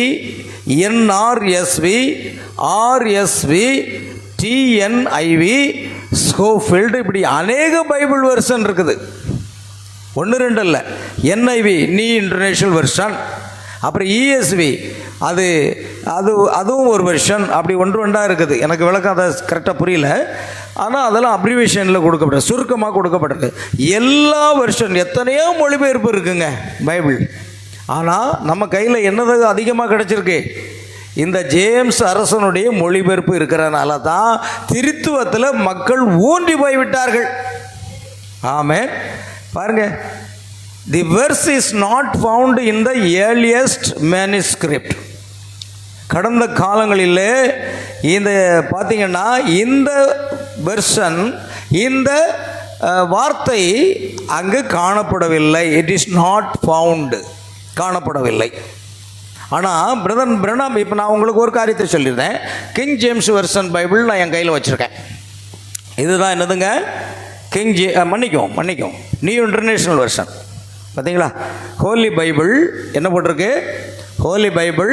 NRSV, RSV, TNIV, Scofield, இப்படி அநேக பைபிள் வெர்ஷன் இருக்குது. 1-2 இல்லை. NIV, new International version. அப்புறம் ESV, அதுவும் ஒரு வெர்ஷன். அப்படி 1-2 இருக்குது. எனக்கு விளக்கம் அதை கரெக்டாக புரியல. ஆனால் அதெல்லாம் அப்ரிவேஷனில் கொடுக்கப்பட்டது, சுருக்கமாக கொடுக்கப்பட்டிருக்கு. எல்லா வெர்ஷன், எத்தனையோ மொழிபெயர்ப்பு இருக்குங்க பைபிள். ஆனால் நம்ம கையில் என்னது அதிகமாக கிடச்சிருக்கு? இந்த ஜேம்ஸ் அரசனுடைய மொழிபெயர்ப்பு இருக்கிறதுனால தான் திருத்துவத்தில் மக்கள் ஊன்றி போய்விட்டார்கள். ஆமென். பாருங்க, the verse is not found in the earliest manuscript. கடந்த காலங்களில் இந்த பார்த்தீங்கன்னா இந்த வெர்ஷன், இந்த வார்த்தை அங்கு காணப்படவில்லை. இட் இஸ் நாட் ஃபவுண்டு, காணப்படவில்லை. ஆனால் பிரதர் பிரணாம், இப்போ நான் உங்களுக்கு ஒரு காரியத்தை சொல்லியிருந்தேன். கிங் ஜேம்ஸ் வெர்ஷன் பைபிள் நான் என் கையில் வச்சுருக்கேன். இதுதான் என்னதுங்க? மன்னிக்கும் நியூ இன்டர்நேஷ்னல் வெர்ஷன். பார்த்தீங்களா? ஹோலி பைபிள் என்ன போட்டிருக்கு? Holy Bible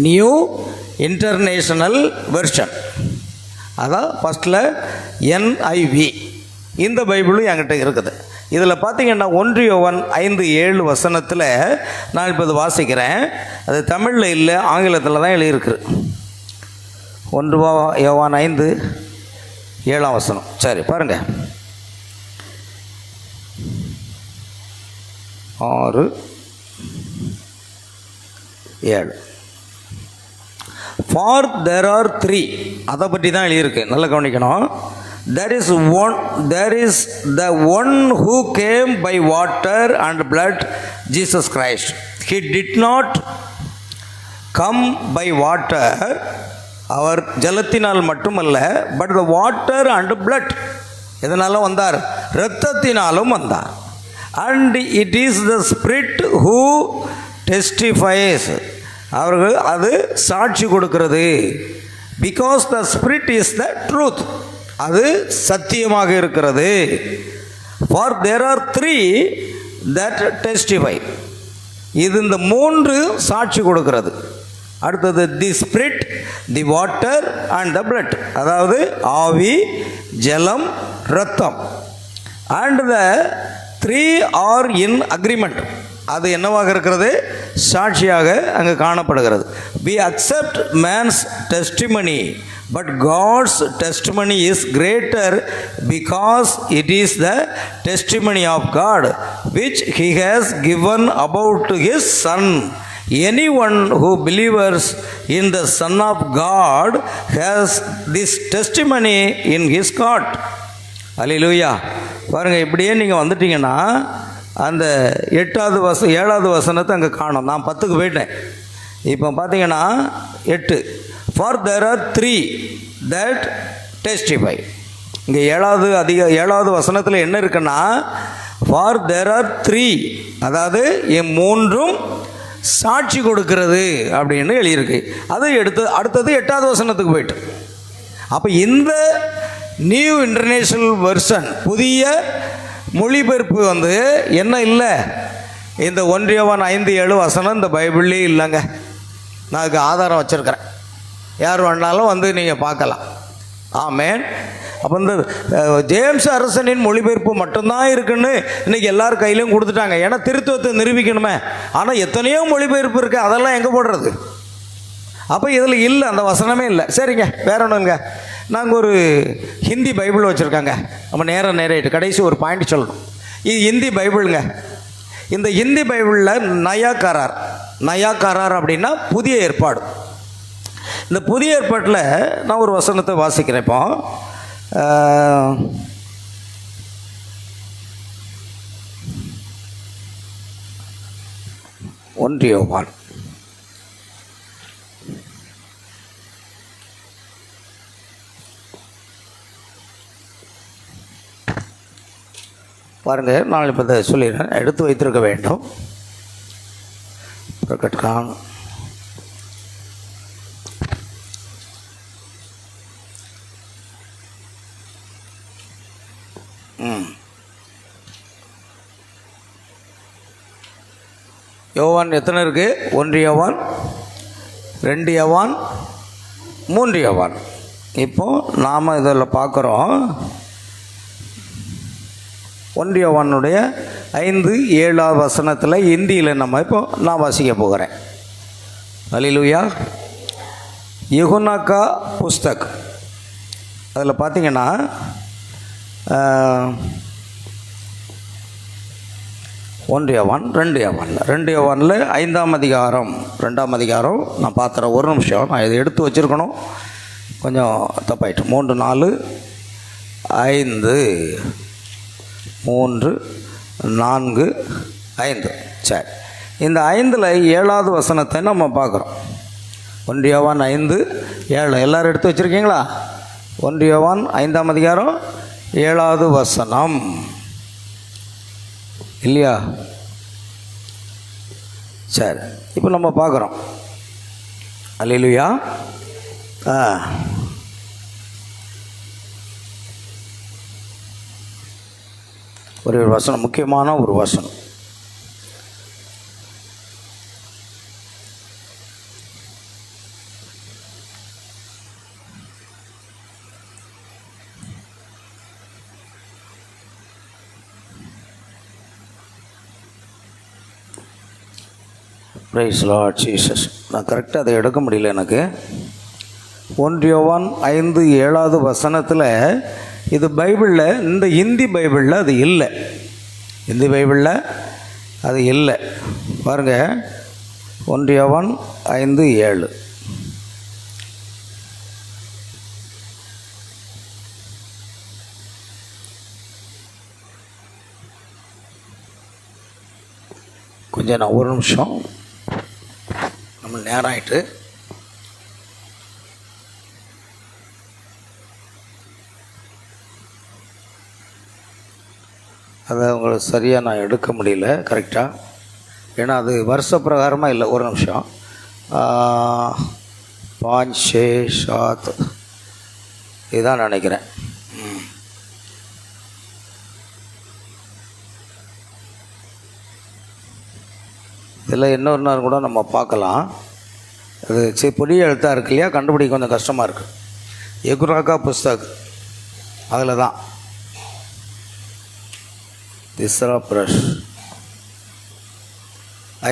New International Version. அதான் ஃபஸ்ட்டில் NIV. இந்த பைபிளும் என்கிட்ட இருக்குது. இதில் பார்த்தீங்கன்னா 1 யோவான் 5:7 நான் இப்போ இது வாசிக்கிறேன். அது தமிழில் இல்லை, ஆங்கிலத்தில் தான் எழுதியிருக்கு. 1 யோவான் 5:7. சரி பாருங்கள். 6:7. ஃபார் தேர் ஆர் 3, அதை பற்றி தான் எழுதியிருக்கு, நல்லா கவனிக்கணும். There is the one who came by water and blood, Jesus Christ. He did not come by water, அவர் ஜலத்தினால் மட்டுமல்ல, but the water and blood, எதனாலும் வந்தார், இரத்தத்தினாலும் வந்தார். And it is the Spirit who testifies, அவர்கள் அது சாட்சி கொடுக்கிறது. Because the Spirit is the truth, அது சத்தியமாக இருக்கிறது. For there are 3 that testify, இது இந்த 3 சாட்சி கொடுக்கிறது. அடுத்தது the spirit, the water and the blood, அதாவது ஆவி, ஜலம், இரத்தம். And the 3 are in agreement, அது என்னவாக இருக்கிறது, சாட்சியாக அங்கு காணப்படுகிறது. We accept man's testimony, but God's testimony is greater, because it is the testimony of God which he has given about his Son. Anyone who believes in the Son of God has this testimony in his heart. அல்லேலூயா. பாருங்க, இப்படியே நீங்கள் வந்துட்டீங்கன்னா அந்த 7வது வசனத்தை அங்கே காணும். நான் 10க்கு போயிட்டேன். இப்போ பார்த்தீங்கன்னா 8. For there are 3 that testify. இங்கே 7வது வசனத்தில் என்ன இருக்குன்னா, ஃபார் தேர் ஆர் 3, அதாவது 3ம் சாட்சி கொடுக்கிறது அப்படின்னு எழுதியிருக்கு. அது அடுத்தது 8வது வசனத்துக்கு போயிட்டு. அப்போ இந்த நியூ இன்டர்நேஷ்னல் வெர்ஷன், புதிய மொழிபெயர்ப்பு என்ன இல்லை, இந்த 1 யோவான் 5:7 இந்த பைபிள்லே இல்லைங்க. நான் அதுக்கு ஆதாரம் வச்சுருக்கிறேன், யார் வேணாலும் நீங்கள் பார்க்கலாம். ஆமேன். அப்போ இந்த ஜேம்ஸ் அரசனின் மொழிபெயர்ப்பு மட்டும்தான் இருக்குன்னு இன்றைக்கி எல்லார் கையிலையும் கொடுத்துட்டாங்க. ஏன்னா திருத்துவத்தை நிரூபிக்கணுமே. ஆனால் எத்தனையோ மொழிபெயர்ப்பு இருக்குது, அதெல்லாம் எங்கே போடுறது? அப்போ இதில் இல்லை, அந்த வசனமே இல்லை. சரிங்க, வேற ஒன்றுங்க. நாங்கள் ஒரு ஹிந்தி பைபிள் வச்சுருக்காங்க. நம்ம நேராகிட்டு கடைசி ஒரு பாயிண்ட் சொல்லணும். இது ஹிந்தி பைபிளுங்க. இந்த ஹிந்தி பைபிளில் நயாக்காரார் அப்படின்னா புதிய ஏற்பாடு. இந்த புதிய ஏற்பாட்டில் நான் ஒரு வசனத்தை வாசிக்கிறேன். இப்போ 1 யோவான் பாருங்கள். நான் இப்போ இதை சொல்லிடுறேன், எடுத்து வைத்திருக்க வேண்டும். பிரகட்கான் யோவான் எத்தனை இருக்குது? 1 யோவான், 2 யோவான், 3 யோவான். இப்போது நாம் இதில் பார்க்குறோம் 1 யோவானுடைய 5:7 ஹிந்தியில் நான் வாசிக்க போகிறேன். அல்லேலூயா. யூஹன்னா கா புஸ்தக், அதில் பார்த்தீங்கன்னா 1 யோவான், 2 யோவானில் 5ஆம் அதிகாரம் 2ஆம் அதிகாரம் நான் பார்த்துறேன். ஒரு நிமிஷம், நான் இதை எடுத்து வச்சுருக்கணும், கொஞ்சம் தப்பாயிட்டு. 3, 4, 5, 3, 4, 5. சரி, இந்த 5ல் 7வது வசனத்தை நம்ம பார்க்குறோம். 1 யோவான் 5:7 எல்லோரும் எடுத்து வச்சுருக்கீங்களா? 1 யோவான் 5ஆம் அதிகாரம் 7வது வசனம் இல்லையா? சரி, இப்போ நம்ம பார்க்குறோம். அல்லேலூயா. ஒரு வசனம், முக்கியமான ஒரு வசனம். Praise Lord Jesus. நான் கரெக்டாக அதை எடுக்க முடியல எனக்கு. 1 யோவான் 5:7 இது பைபிளில், இந்த இந்தி பைபிளில் அது இல்லை. இந்தி பைபிளில் அது இல்லை. பாருங்கள், 1 யோவான் 5:7. கொஞ்சம் நான் ஒரு நிமிஷம், நம்ம நேரம் ஆகிட்டு. அதை உங்களுக்கு சரியாக நான் எடுக்க முடியல கரெக்டாக, ஏன்னா அது வருஷ பிரகாரமாக இல்லை. ஒரு நிமிஷம். 5-6-7 இதுதான் நினைக்கிறேன். இதில் இன்னொரு நாள் கூட நம்ம பார்க்கலாம். அது புதிய எழுத்தாக இருக்கு இல்லையா, கண்டுபிடிக்க கொஞ்சம் கஷ்டமாக இருக்குது. எகுராக்கா புஸ்தக் அதில் தான் திஸ்ரா பிரஷ்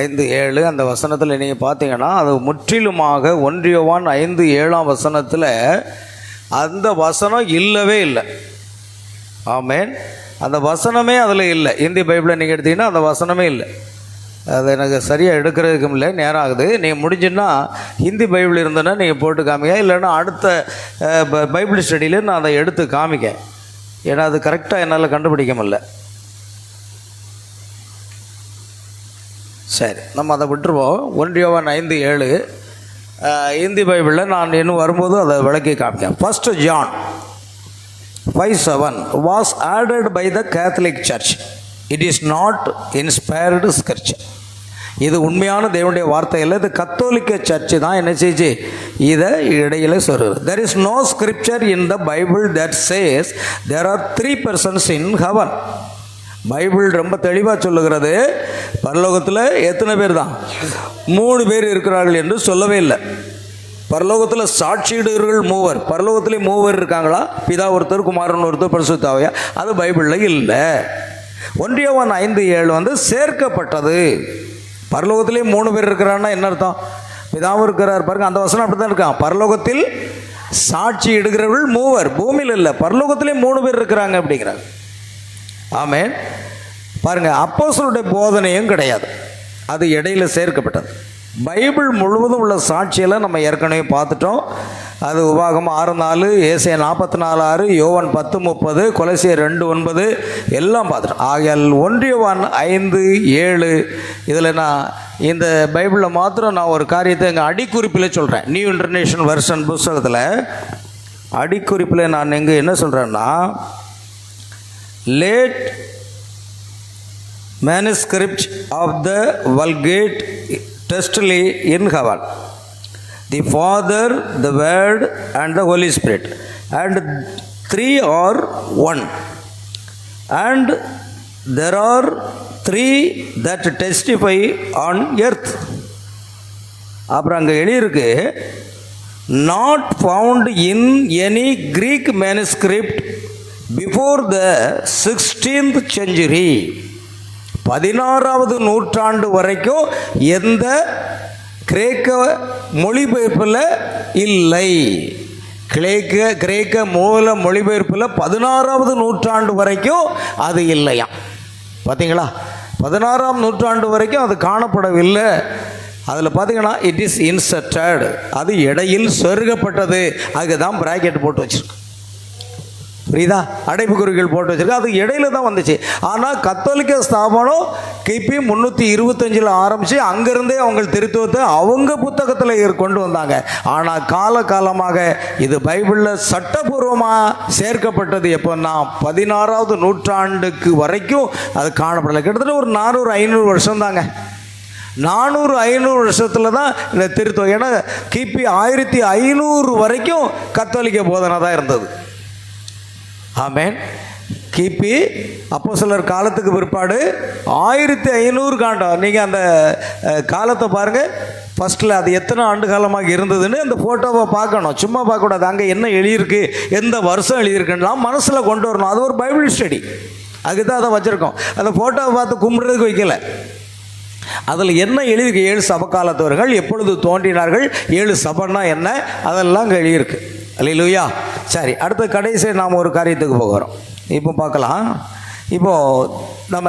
5:7 அந்த வசனத்தில் நீங்கள் பார்த்தீங்கன்னா, அது முற்றிலுமாக 1 யோவான் 5:7 அந்த வசனம் இல்லவே இல்லை. ஆமேன். அந்த வசனமே அதில் இல்லை. இந்தி பைபிளை நீங்கள் எடுத்தீங்கன்னா அந்த வசனமே இல்லை. அது எனக்கு சரியாக எடுக்கிறதுக்கும் இல்லை, நேரம் ஆகுது. நீங்கள் முடிஞ்சுன்னா ஹிந்தி பைபிள் இருந்ததுன்னா நீங்கள் போட்டு காமிக்க, இல்லைன்னா அடுத்த பைபிள் ஸ்டடியில் நான் அதை எடுத்து காமிக்க. ஏன்னா அது கரெக்டாக என்னால் கண்டுபிடிக்க முடியல. சரி, நம்ம அதை விட்டுருவோம். 1 யோவான் 5:7 ஹிந்தி பைபிளில் நான் இன்னும் வரும்போது அதை விளக்கி காமிக்கேன். 1 John 5:7 was added by the Catholic Church. It is not inspired scripture. இது உண்மையான தேவனுடைய வார்த்தை இல்லை, இது கத்தோலிக்க சர்ச்சு தான் என்ன செய்ச்சு இதை இடையில சொல்கிறது. There is no scripture in the Bible that says there are 3 persons in heaven. Bible ரொம்ப தெளிவாக சொல்லுகிறது, பரலோகத்தில் எத்தனை பேர் தான்? 3 பேர் இருக்கிறார்கள் என்று சொல்லவே இல்லை. பரலோகத்தில் சாட்சியிடுவர்கள் 3. பரலோகத்திலே 3 இருக்காங்களா? பிதா ஒருத்தர், குமாரன் ஒருத்தர், பரிசுத்த ஆவியார். அது பைபிளில் இல்லை. 1 யோவான் 5:7 சேர்க்கப்பட்டது. பரலோகத்திலே 3 பேர் இருக்கிறான்னா என்ன அர்த்தம்? பிதாவும் இருக்கிறார். பாருங்க, அந்த வசனம் அப்படி தான் இருக்கான். பரலோகத்தில் சாட்சி இடுகிறவர்கள் 3, பூமியில் இல்லை, பரலோகத்திலே 3 பேர் இருக்கிறாங்க அப்படிங்கிறாங்க. ஆமேன். பாருங்க, அப்போஸ்தலருடைய போதனையும் கிடையாது, அது இடையில சேர்க்கப்பட்டது. பைபிள் முழுவதும் உள்ள சாட்சியெல்லாம் நம்ம ஏற்கனவே பார்த்துட்டோம். அது உபாகமம் 6:4, ஏசாயா 44:6, யோவான் 10:30, கொலோசியர் 2:9 எல்லாம் பார்த்துட்டோம். ஆகையால் 1 யோவான் 5:7 இதில் நான் இந்த பைபிளில் மாத்திரம் நான் ஒரு காரியத்தை எங்கள் அடிக்குறிப்பில் சொல்கிறேன். நியூ இன்டர்நேஷனல் வெர்ஷன் புஸ்தகத்தில் அடிக்குறிப்பில் நான் எங்கே என்ன சொல்கிறேன்னா, late manuscript of the Vulgate testly in heaven, the Father, the Word and the Holy Spirit, and 3 are 1, and there are 3 that testify on earth. அப்புறம் அங்கே எழுதியிருக்கு, not found in any Greek manuscript before the 16th century. 16வது நூற்றாண்டு வரைக்கும் எந்த கிரேக்க மொழிபெயர்ப்பில் இல்லை. கிரேக்க மூல மொழிபெயர்ப்பில் 16வது நூற்றாண்டு வரைக்கும் அது இல்லையா. பார்த்தீங்களா, 16ஆம் நூற்றாண்டு வரைக்கும் அது காணப்படவில்லை. அதில் பார்த்தீங்கன்னா இட் இஸ் இன்சர்டட், அது இடையில் செருகப்பட்டது. அதுக்கு தான் பிராக்கெட் போட்டு வச்சுருக்கு, புரியுதா, அடைப்புக்குறிகள் போட்டு வச்சுருக்கு. அது இடையில தான் வந்துச்சு. ஆனால் கத்தோலிக்க ஸ்தாபனம் கிபி 325 ஆரம்பித்து அங்கேருந்தே அவங்க திருத்துவத்தை அவங்க புத்தகத்தில் கொண்டு வந்தாங்க. ஆனால் காலகாலமாக இது பைபிளில் சட்டபூர்வமாக சேர்க்கப்பட்டது எப்போன்னா 16வது நூற்றாண்டுக்கு வரைக்கும் அது காணப்படலை. கிட்டத்தட்ட ஒரு 400-500 வருஷம் தாங்க. 400-500 வருஷத்தில் தான் இந்த திருத்துவம். ஏன்னா கிபி 1500 வரைக்கும் கத்தோலிக்க போதனை தான் இருந்தது. ஆமேன். கிபி அப்போஸ்தலர் காலத்துக்கு பிற்பாடு 1500 காண்டம். நீங்கள் அந்த காலத்தை பாருங்கள், ஃபஸ்ட்டில் அது எத்தனை ஆண்டு காலமாக இருந்ததுன்னு அந்த ஃபோட்டோவை பார்க்கணும். சும்மா பார்க்கக்கூடாது, அங்கே என்ன எழுதியிருக்கு, எந்த வருஷம் எழுதியிருக்குலாம் மனசில் கொண்டு வரணும். அது ஒரு பைபிள் ஸ்டடி, அதுக்கு தான் அதை வச்சுருக்கோம். அந்த ஃபோட்டோவை பார்த்து கும்பிட்றதுக்கு வைக்கலை. அதில் என்ன எழுதியிருக்கு? 7 சபகாலத்தவர்கள் எப்பொழுது தோன்றினார்கள், 7 சபைன்னா என்ன, அதெல்லாம் அங்கே எழுதியிருக்கு. அல்லேலூயா. சரி, அடுத்த கடைசி நாம் ஒரு காரியத்துக்கு போகிறோம். இப்போ பார்க்கலாம். இப்போது நம்ம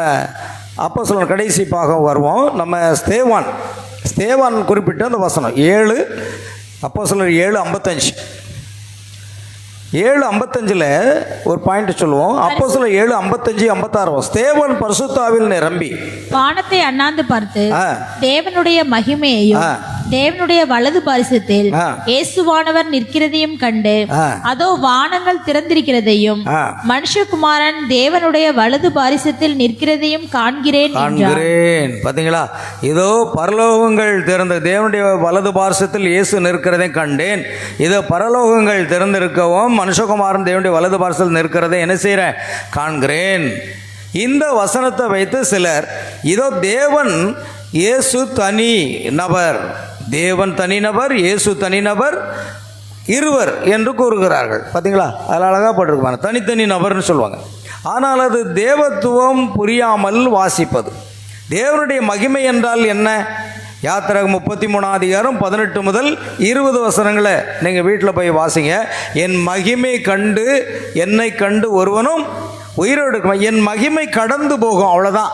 அப்போஸ்தலர் கடைசி பாகம் வருவோம். நம்ம ஸ்தேவான் குறிப்பிட்ட அந்த வசனம் 7 அப்போஸ்தலர் 7:55 7:55 ஒரு பாயிண்ட் சொல்லுவோம். அப்போஸ்தலர் 7:55-56 ஸ்தேவான் பரிசுத்தாவில் நிரம்பி வானத்தை அண்ணாந்து பார்த்து தேவனுடைய மகிமையையும் தேவனுடைய வலது பாரிசத்தில் இயேசுவானவர் நிற்கிறதையும் கண்டு, அதோ வானங்கள் திறந்திருக்கிறதையும் மனுஷகுமாரன் தேவனுடைய வலது பாரிசத்தில் நிற்கிறதையும் காண்கிறேன். பாத்தீங்களா? இதோ பரலோகங்கள் திறந்த தேவனுடைய வலது பாரிசத்தில் இயேசு நிற்கிறதையும் கண்டேன். இதோ பரலோகங்கள் திறந்திருக்கவும் மனுஷகுமாரன் தேவனுடைய வலது பாரிசத்தில் நிற்கிறதை என்ன செய்கிறேன்? காண்கிறேன். இந்த வசனத்தை வைத்து சிலர் இதோ தேவன் இயேசு தனி நபர், தேவன் தனிநபர், இயேசு தனிநபர், இருவர் என்று கூறுகிறார்கள். பார்த்தீங்களா? அதில் அழகாக போட்டிருப்பாங்க, தனித்தனி நபர்னு சொல்லுவாங்க. ஆனால் அது தேவத்துவம் புரியாமல் வாசிப்பது. தேவனுடைய மகிமை என்றால் என்ன? யாத்திராகமம் 33:18 முதல் 20 வசனங்களை நீங்கள் வீட்டில் போய் வாசிங்க. என் மகிமை கண்டு என்னை கண்டு ஒருவனும் உயிரோடு இருக்கும். என் மகிமை கடந்து போகும், அவ்வளோதான்.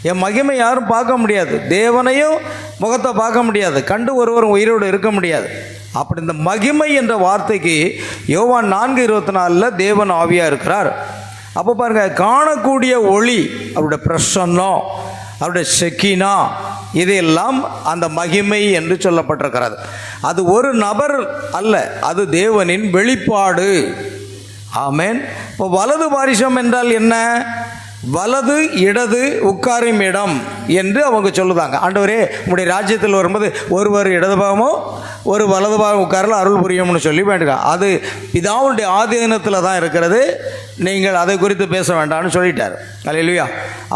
என் மகிமை யாரும் பார்க்க முடியாது, தேவனையும் முகத்தை பார்க்க முடியாது, கண்டு ஒருவரும் உயிரோடு இருக்க முடியாது. அப்படி இந்த மகிமை என்ற வார்த்தைக்கு யோவான் 4:24 தேவன் ஆவியாக இருக்கிறார். அப்போ பாருங்கள், காணக்கூடிய ஒளி, அவருடைய பிரசன்னம், அவருடைய செக்கினா, இதையெல்லாம் அந்த மகிமை என்று சொல்லப்பட்டிருக்கிறது. அது ஒரு நபர் அல்ல, அது தேவனின் வெளிப்பாடு. ஆமென். இப்போ வலது பாரிசம் என்றால் என்ன? வலது இடது உட்காரும் இடம் என்று அவங்க சொல்லுதாங்க. ஆண்டவரே, உங்களுடைய ராஜ்யத்தில் வரும்போது ஒருவர் இடது பாகமோ ஒரு வலது பாகம் உட்காரல அருள் புரியும்னு சொல்லி வேண்டுங்க. அது பிதாவுடைய ஆதீனத்தில் தான் இருக்கிறது, நீங்கள் அதை குறித்து பேச வேண்டாம்னு சொல்லிட்டார். அல்லேலூயா.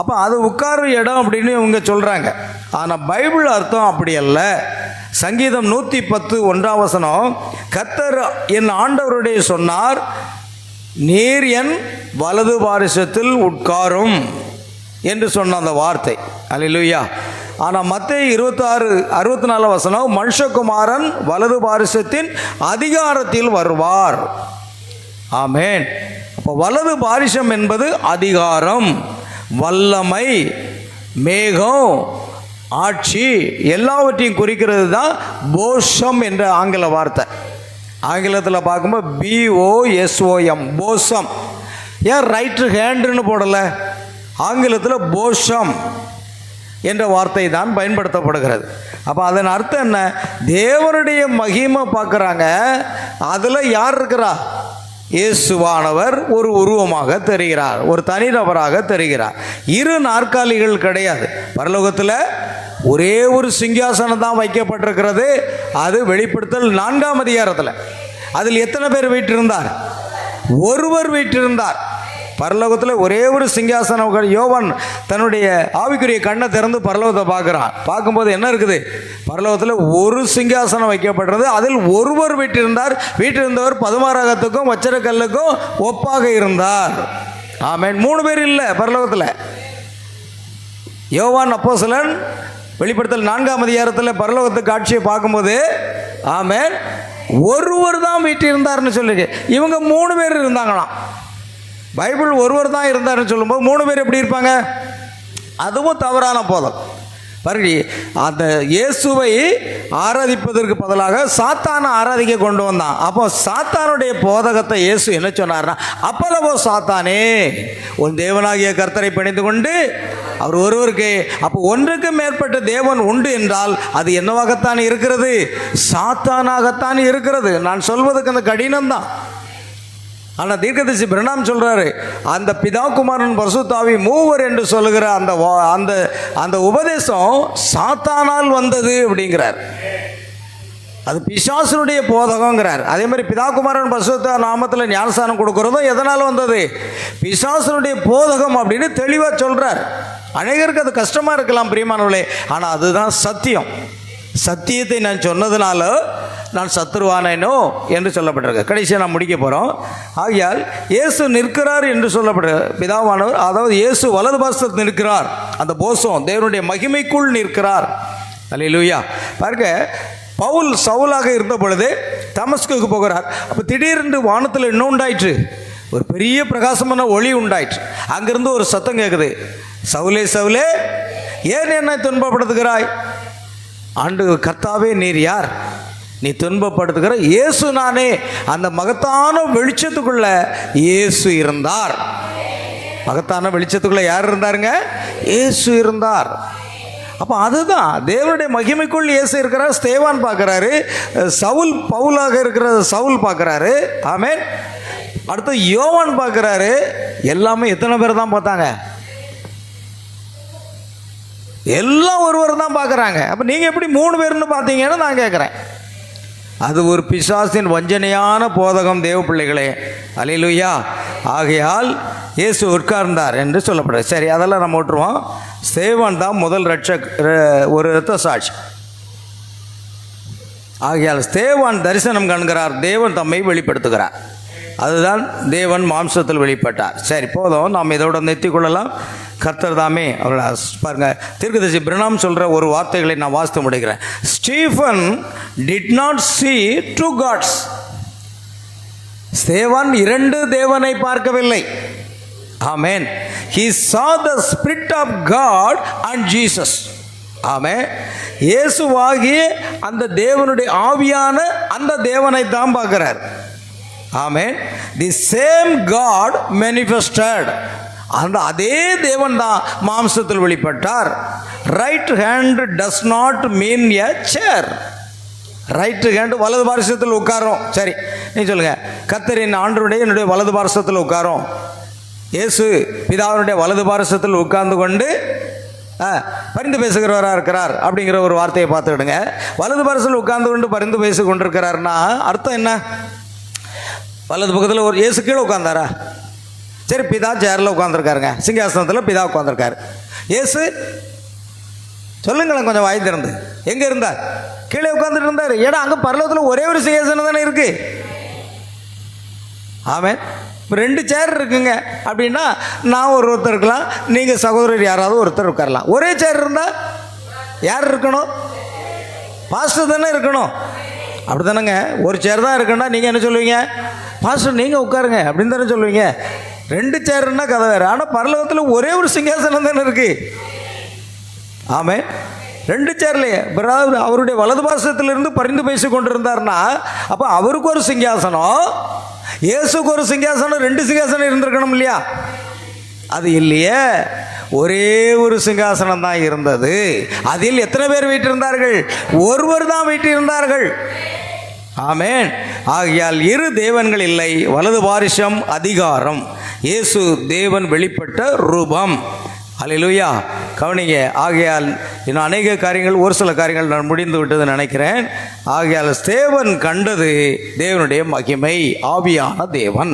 அப்போ அது உட்காரும் இடம் அப்படின்னு இவங்க சொல்கிறாங்க. ஆனால் பைபிள் அர்த்தம் அப்படி அல்ல. சங்கீதம் 110:1 கர்த்தர் என் ஆண்டவருடைய சொன்னார், நீர் என் வலது பாரிசத்தில் உட்காரும் என்று சொன்ன அந்த வார்த்தை. அல்லேலூயா. ஆனால் மத்தேயு 26:64 மனுஷகுமாரன் வலது பாரிசத்தின் அதிகாரத்தில் வருவார். ஆமென். அப்போ வலது பாரிசம் என்பது அதிகாரம், வல்லமை, மேகம், ஆட்சி எல்லாவற்றையும் குறிக்கிறது தான் போஷம் என்ற ஆங்கில வார்த்தை. ஆங்கிலத்தில் பார்க்கும்போது BOSOM, போஷம். ஏன் ரைட்டு ஹேண்டுன்னு போடலை? ஆங்கிலத்தில் போஷம் என்ற வார்த்தை தான் பயன்படுத்தப்படுகிறது. அப்போ அதன் அர்த்தம் என்ன? தேவனுடைய மகிமை பார்க்குறாங்க. அதில் யார் இருக்கிறா? இயேசுவானவர் ஒரு உருவமாக தெரிகிறார், ஒரு தனிநபராக தெரிகிறார். 2 நாற்காலிகள் கிடையாது. பரலோகத்தில் ஒரே ஒரு சிங்காசனம் தான் வைக்கப்பட்டிருக்கிறது. அது வெளிப்படுத்தல் 4ஆம் அதிகாரத்தில். அதில் எத்தனை பேர் வீற்றிருந்தார்? ஒருவர் வீற்றிருந்தார். பரலோகத்தில் ஒரே ஒரு சிங்காசனம். யோவான் தன்னுடைய ஆவிக்குரிய கண்ணை திறந்து பரலோகத்தை பார்க்குறான். பார்க்கும்போது என்ன இருக்குது? பரலோகத்தில் ஒரு சிங்காசனம் வைக்கப்பட்டது, அதில் ஒருவர் வீற்றிருந்தார். வீற்றிருந்தவர் பதுமாராகத்துக்கும் வச்சரக்கல்லுக்கும் ஒப்பாக இருந்தார். ஆமென். 3 பேர் இல்லை பரலோகத்தில். யோவான் அப்போஸ்தலன் வெளிப்படுத்தல் 4ஆம் அதிகாரத்தில் பரலோகத்துக்கு காட்சியை பார்க்கும்போது ஆமென், ஒருவர் தான் வீற்றிருந்தார்னு சொல்லிருக்கு. இவங்க 3 பேர் இருந்தாங்களாம். பைபிள் ஒருவர் தான் இருந்தார்னு சொல்லும்போது 3 பேர் எப்படி இருப்பாங்க? அதுவும் தவறான போதம். பாருங்க, அந்த இயேசுவை ஆராதிப்பதற்கு பதிலாக சாத்தானை ஆராதிக்க கொண்டு வந்தான். அப்போ சாத்தானுடைய போதகத்தை இயேசு என்ன சொன்னார்னா, அப்பளவோ சாத்தானே, உன் தேவனாகிய கர்த்தரை பணிந்து கொண்டு அவர் ஒருவருக்கு. அப்போ ஒன்றுக்கு மேற்பட்ட தேவன் உண்டு என்றால் அது என்னவாகத்தான் இருக்கிறது? சாத்தானாகத்தான் இருக்கிறது. நான் சொல்வதுக்கு அந்த கடினம்தான். ஆனால் தீர்க்கதரிசி பிரணாம் சொல்கிறாரு, அந்த பிதா குமாரன் பரிசுத்தாவி மூவர் என்று சொல்லுகிற அந்த உபதேசம் சாத்தானால் வந்தது அப்படிங்கிறார். அது பிசாசனுடைய போதகங்கிறார். அதே மாதிரி பிதா குமாரன் பரிசுத்த நாமத்தில் ஞானஸ்தானம் கொடுக்கறதும் எதனால் வந்தது? பிசாசனுடைய போதகம் அப்படின்னு தெளிவாக சொல்கிறார். அநேகருக்கு அது கஷ்டமாக இருக்கலாம் பிரியமானவர்களே, ஆனால் அதுதான் சத்தியம். சத்தியத்தை நான் சொன்னதுனால நான் சத்துருவானேனோ என்று சொல்லப்பட்டிருக்கு. கடைசியாக நான் முடிக்க போகிறோம். ஆகையால் இயேசு நிற்கிறார் என்று சொல்லப்படுற பிதாவானவர், அதாவது இயேசு வலது பாசத்தில் நிற்கிறார். அந்த போசம் தேவனுடைய மகிமைக்குள் நிற்கிறார். அல்லேலூயா. பாருங்க, பவுல் சவுலாக இருந்த பொழுது தமஸ்குக்கு போகிறார். அப்போ திடீரென்று வானத்தில் என்ன உண்டாயிற்று? ஒரு பெரிய பிரகாசமான ஒளி உண்டாயிற்று. அங்கிருந்து ஒரு சத்தம் கேட்குது, சவுலே சவுலே ஏன் என்னை துன்பப்படுத்துகிறாய்? ஆண்டு கர்த்தாவே நீர் யார்? நீ துன்பப்படுத்துகிற இயேசு நானே. அந்த மகத்தான வெளிச்சத்துக்குள்ள இயேசு இருந்தார். மகத்தான வெளிச்சத்துக்குள்ள யார் இருந்தாருங்க? இயேசு இருந்தார். அப்போ அதுதான் தேவனுடைய மகிமைக்குள் இயேசு இருக்கிறார். ஸ்தேவான் பார்க்குறாரு, சவுல் பவுலாக இருக்கிற சவுல் பார்க்குறாரு. ஆமென். அடுத்து யோவான் பார்க்குறாரு. எல்லாமே எத்தனை பேர் தான் பார்த்தாங்க? எல்லாம் ஒருவர் தான் பார்க்குறாங்க. அப்போ நீங்கள் எப்படி 3 பேர்னு பார்த்தீங்கன்னு நான் கேட்குறேன். அது ஒரு பிசாசின் வஞ்சனையான போதகம் தேவ பிள்ளைகளே. அல்லேலூயா. ஆகையால் இயேசு உட்கார்ந்தார் என்று சொல்லப்படுது. சரி, அதெல்லாம் நம்ம விட்டுருவோம். ஸ்தேவான் தான் முதல் ஒரு இரத்த சாட்சி. ஆகையால் ஸ்தேவான் தரிசனம் காண்கிறார், தேவன் தம்மை வெளிப்படுத்துகிறார். அதுதான் தேவன் மாம்சத்தில் வெளிப்பட்டார். சரி, போதும், நாம் இதோட நிறுத்திக் கொள்ளலாம். கர்த்தர் தாமே அவர்களை பாருங்க. தீர்க்கதரிசி பிரணாம் சொல்கிற ஒரு வார்த்தைகளை நான் வாசித்து முடிக்கிறேன். Stephen did not see two gods. ஸ்தேவான் 2 தேவனை பார்க்கவில்லை. ஆமென். He saw the Spirit of God and Jesus. ஆமென். இயேசுவாகிய அந்த தேவனுடைய ஆவியான அந்த தேவனை தான் பார்க்கிறார். ஆமென். The same God manifested. அந்த அதே தேவன் தான் மாம்சத்தில் வெளிப்பட்டார். Right hand does not mean a chair. Right hand வலது பாரசத்தில் உட்காரோம். சரி, நீ சொல்லுங்க, கர்த்தரின் ஆண்டவருடைய என்னுடைய வலது பாரசத்தில் உட்காரோம். இயேசு பிதாவினுடைய வலது பாரசத்தில் உட்கார்ந்து கொண்டு பரிந்து பேசுகிறவராக இருக்கிறார் அப்படிங்கிற ஒரு வார்த்தையை பார்த்துக்கிடுங்க. வலது பாரசத்தில் உட்கார்ந்து கொண்டு பரிந்து பேசி கொண்டிருக்கிறாருன்னா அர்த்தம் என்ன? வலது பக்கத்தில் ஒரு இயேசு கீழே உட்கார்ந்தாரா? சரி, பிதா சேரில் உட்காந்துருக்காருங்க, சிங்காசனத்தில் பிதா உட்காந்துருக்காரு. இயேசு சொல்லுங்களேன் கொஞ்சம் வாய் திறந்து, எங்கே இருந்தார்? கீழே உட்காந்துட்டு இருந்தார். ஏடா, அங்கே பரலோகத்தில் ஒரே ஒரு சிங்காசனம் தானே இருக்கு. ஆமென். இப்போ 2 சேர் இருக்குங்க அப்படின்னா நான் ஒருத்தர் இருக்கலாம், நீங்கள் சகோதரர் யாராவது ஒருத்தர் உட்காரலாம். ஒரே சேர் இருந்தால் யார் இருக்கணும்? பாஸ்டர் தானே இருக்கணும். அப்படி தானேங்க. ஒரு சேர் தான் இருக்குன்னா நீங்கள் என்ன சொல்லுவீங்க? பாஸ்டர் நீங்கள் உட்காருங்க அப்படின்னு தானே சொல்லுவீங்க. 2 சேர்னா கதை வேறு. ஆனால் பரலோகத்தில் ஒரே ஒரு சிங்காசனம் தானே இருக்கு. ஆமென். 2 சேர்லையே அவருடைய வலது பாசத்திலிருந்து பரிந்து பேசி கொண்டிருந்தார்னா அப்போ அவருக்கு ஒரு சிங்காசனம், இயேசுக்கு ஒரு சிங்காசனம், 2 சிங்காசனம் இருந்திருக்கணும் இல்லையா? அது இல்லையே, ஒரே ஒரு சிங்காசனம் தான் இருந்தது. அதில் எத்தனை பேர் வீட்டிருந்தார்கள்? ஒருவர் தான் வீட்டிருந்தார்கள். ஆமென். ஆகையால் 2 தேவன்கள் இல்லை, வலது பாரிசம் அதிகாரம். இயேசு தேவன் வெளிப்பட்ட ரூபம். அல்லேலூயா. கவனிங்க. ஆகையால் இன்னும் அநேக காரியங்கள், ஒரு சில காரியங்கள் நான் முடிந்து விட்டது நினைக்கிறேன். ஆகையால் ஸ்தேவன் கண்டது தேவனுடைய மகிமை, ஆவியான தேவன்.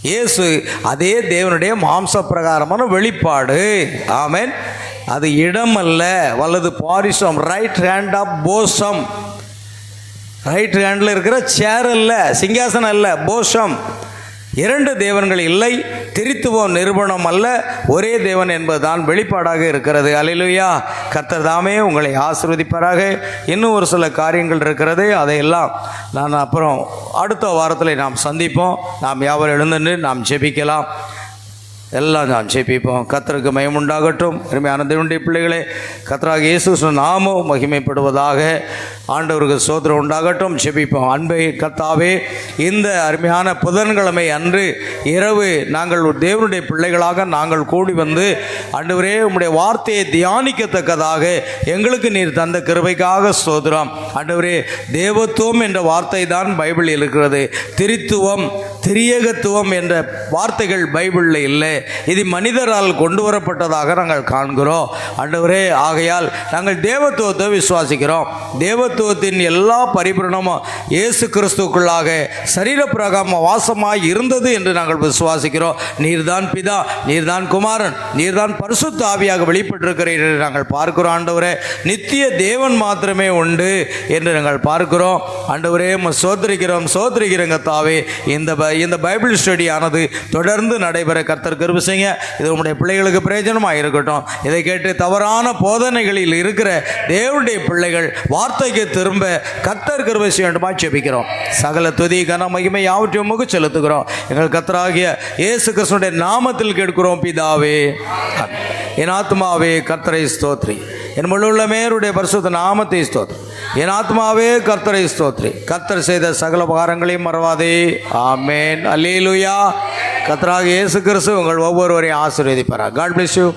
இயேசு அதே தேவனுடைய மாம்ச பிரகாரமான வெளிப்பாடு. ஆமென். அது இடம் அல்ல, வலது பாரிசம், right hand of bosom. Right ஹேண்டில் இருக்கிற சேர் அல்ல, சிங்காசனம் அல்ல, போஷம். 2 தேவன்கள் இல்லை, திரித்துவம் நிரூபணம் அல்ல, ஒரே தேவன் என்பதுதான் வெளிப்பாடாக இருக்கிறது. அல்லேலூயா. கர்த்தர் தாமே உங்களை ஆசீர்வதிப்பாராக. இன்னும் ஒரு சில காரியங்கள் இருக்கிறது, அதையெல்லாம் நான் அப்புறம் அடுத்த வாரத்தில் நாம் சந்திப்போம். நாம் யாவரும் எழுந்து நாம் ஜெபிக்கலாம். எல்லாம் நாம் ஜெபிப்போம். கர்த்தருக்கு மகிமை உண்டாகட்டும். அருமையான தேவனுடைய பிள்ளைகளே, கர்த்தராக இயேசு நாமம் மகிமைப்படுவதாக. ஆண்டவருக்கு ஸ்தோத்திரம் உண்டாகட்டும். ஜெபிப்போம். அன்பை கர்த்தாவே, இந்த அருமையான புதன்கிழமை அன்று இரவு நாங்கள் தேவனுடைய பிள்ளைகளாக நாங்கள் கூடி வந்து ஆண்டவரே உம்முடைய வார்த்தையை தியானிக்கத்தக்கதாக எங்களுக்கு நீர் தந்த கிருபைக்காக ஸ்தோத்திரம். ஆண்டவரே, தேவத்துவம் என்ற வார்த்தை தான் பைபிளில் இருக்கிறது. திரித்துவம், திரியகத்துவம் என்ற வார்த்தைகள் பைபிளில் இல்லை. இது மனிதரால் கொண்டு வரப்பட்டதாக நாங்கள் காண்கிறோம் ஆண்டவரே. ஆகையால் நாங்கள் தேவத்துவத்தை விசுவாசிக்கிறோம். தேவத்துவத்தின் எல்லா பரிபூரணமும் இயேசு கிறிஸ்துக்குள்ளாக சரீரப்பிரகாம வாசமாய் இருந்தது என்று நாங்கள் விசுவாசிக்கிறோம். நீர்தான் பிதா, நீர்தான் குமாரன், நீர்தான் பரிசுத்த ஆவியாக வெளிப்பட்டிருக்கிறீர் என்று நாங்கள் பார்க்கிறோம் ஆண்டவரே. நித்திய தேவன் மாத்திரமே உண்டு என்று நாங்கள் பார்க்கிறோம் ஆண்டவரே. சோதரிக்கிறோங்க தாவே. இந்த பைபிள் ஸ்டடி ஆனது தொடர்ந்து நடைபெற கர்த்தர் கிருபை செய்யுங்க. இது உங்களுடைய பிள்ளைகளுக்கு பிரயோஜனமாக இருக்கட்டும். இதை கேட்டு தவறான போதனைகளில் இருக்கிற தேவனுடைய பிள்ளைகள் வார்த்தைக்கு திரும்ப கர்த்தர் கிருபை செய்ய வேண்டுமா ஜெபிக்கிறோம். சகல துதி கன மகிமை யாவற்றையும் உமக்கு செலுத்துகிறோம். எங்கள் கர்த்தராகிய இயேசு கிறிஸ்துவின் நாமத்தில் கேட்கிறோம் பிதாவே. என் ஆத்மாவே கர்த்தரை ஸ்தோத்ரி, என் முழுள்ளமேருடைய பரிசுத்த நாமத்தை ஸ்தோத்ரி. என் ஆத்மாவே கர்த்தரை ஸ்தோத்ரி. கர்த்தர் செய்த சகல உபகாரங்களையும் மறவாதே. ஆமென். அல்லேலூயா. கர்த்தராகிய இயேசு கிறிஸ்து உங்கள் ஒவ்வொருவரையும் ஆசீர்வதிப்பாராக. God bless you.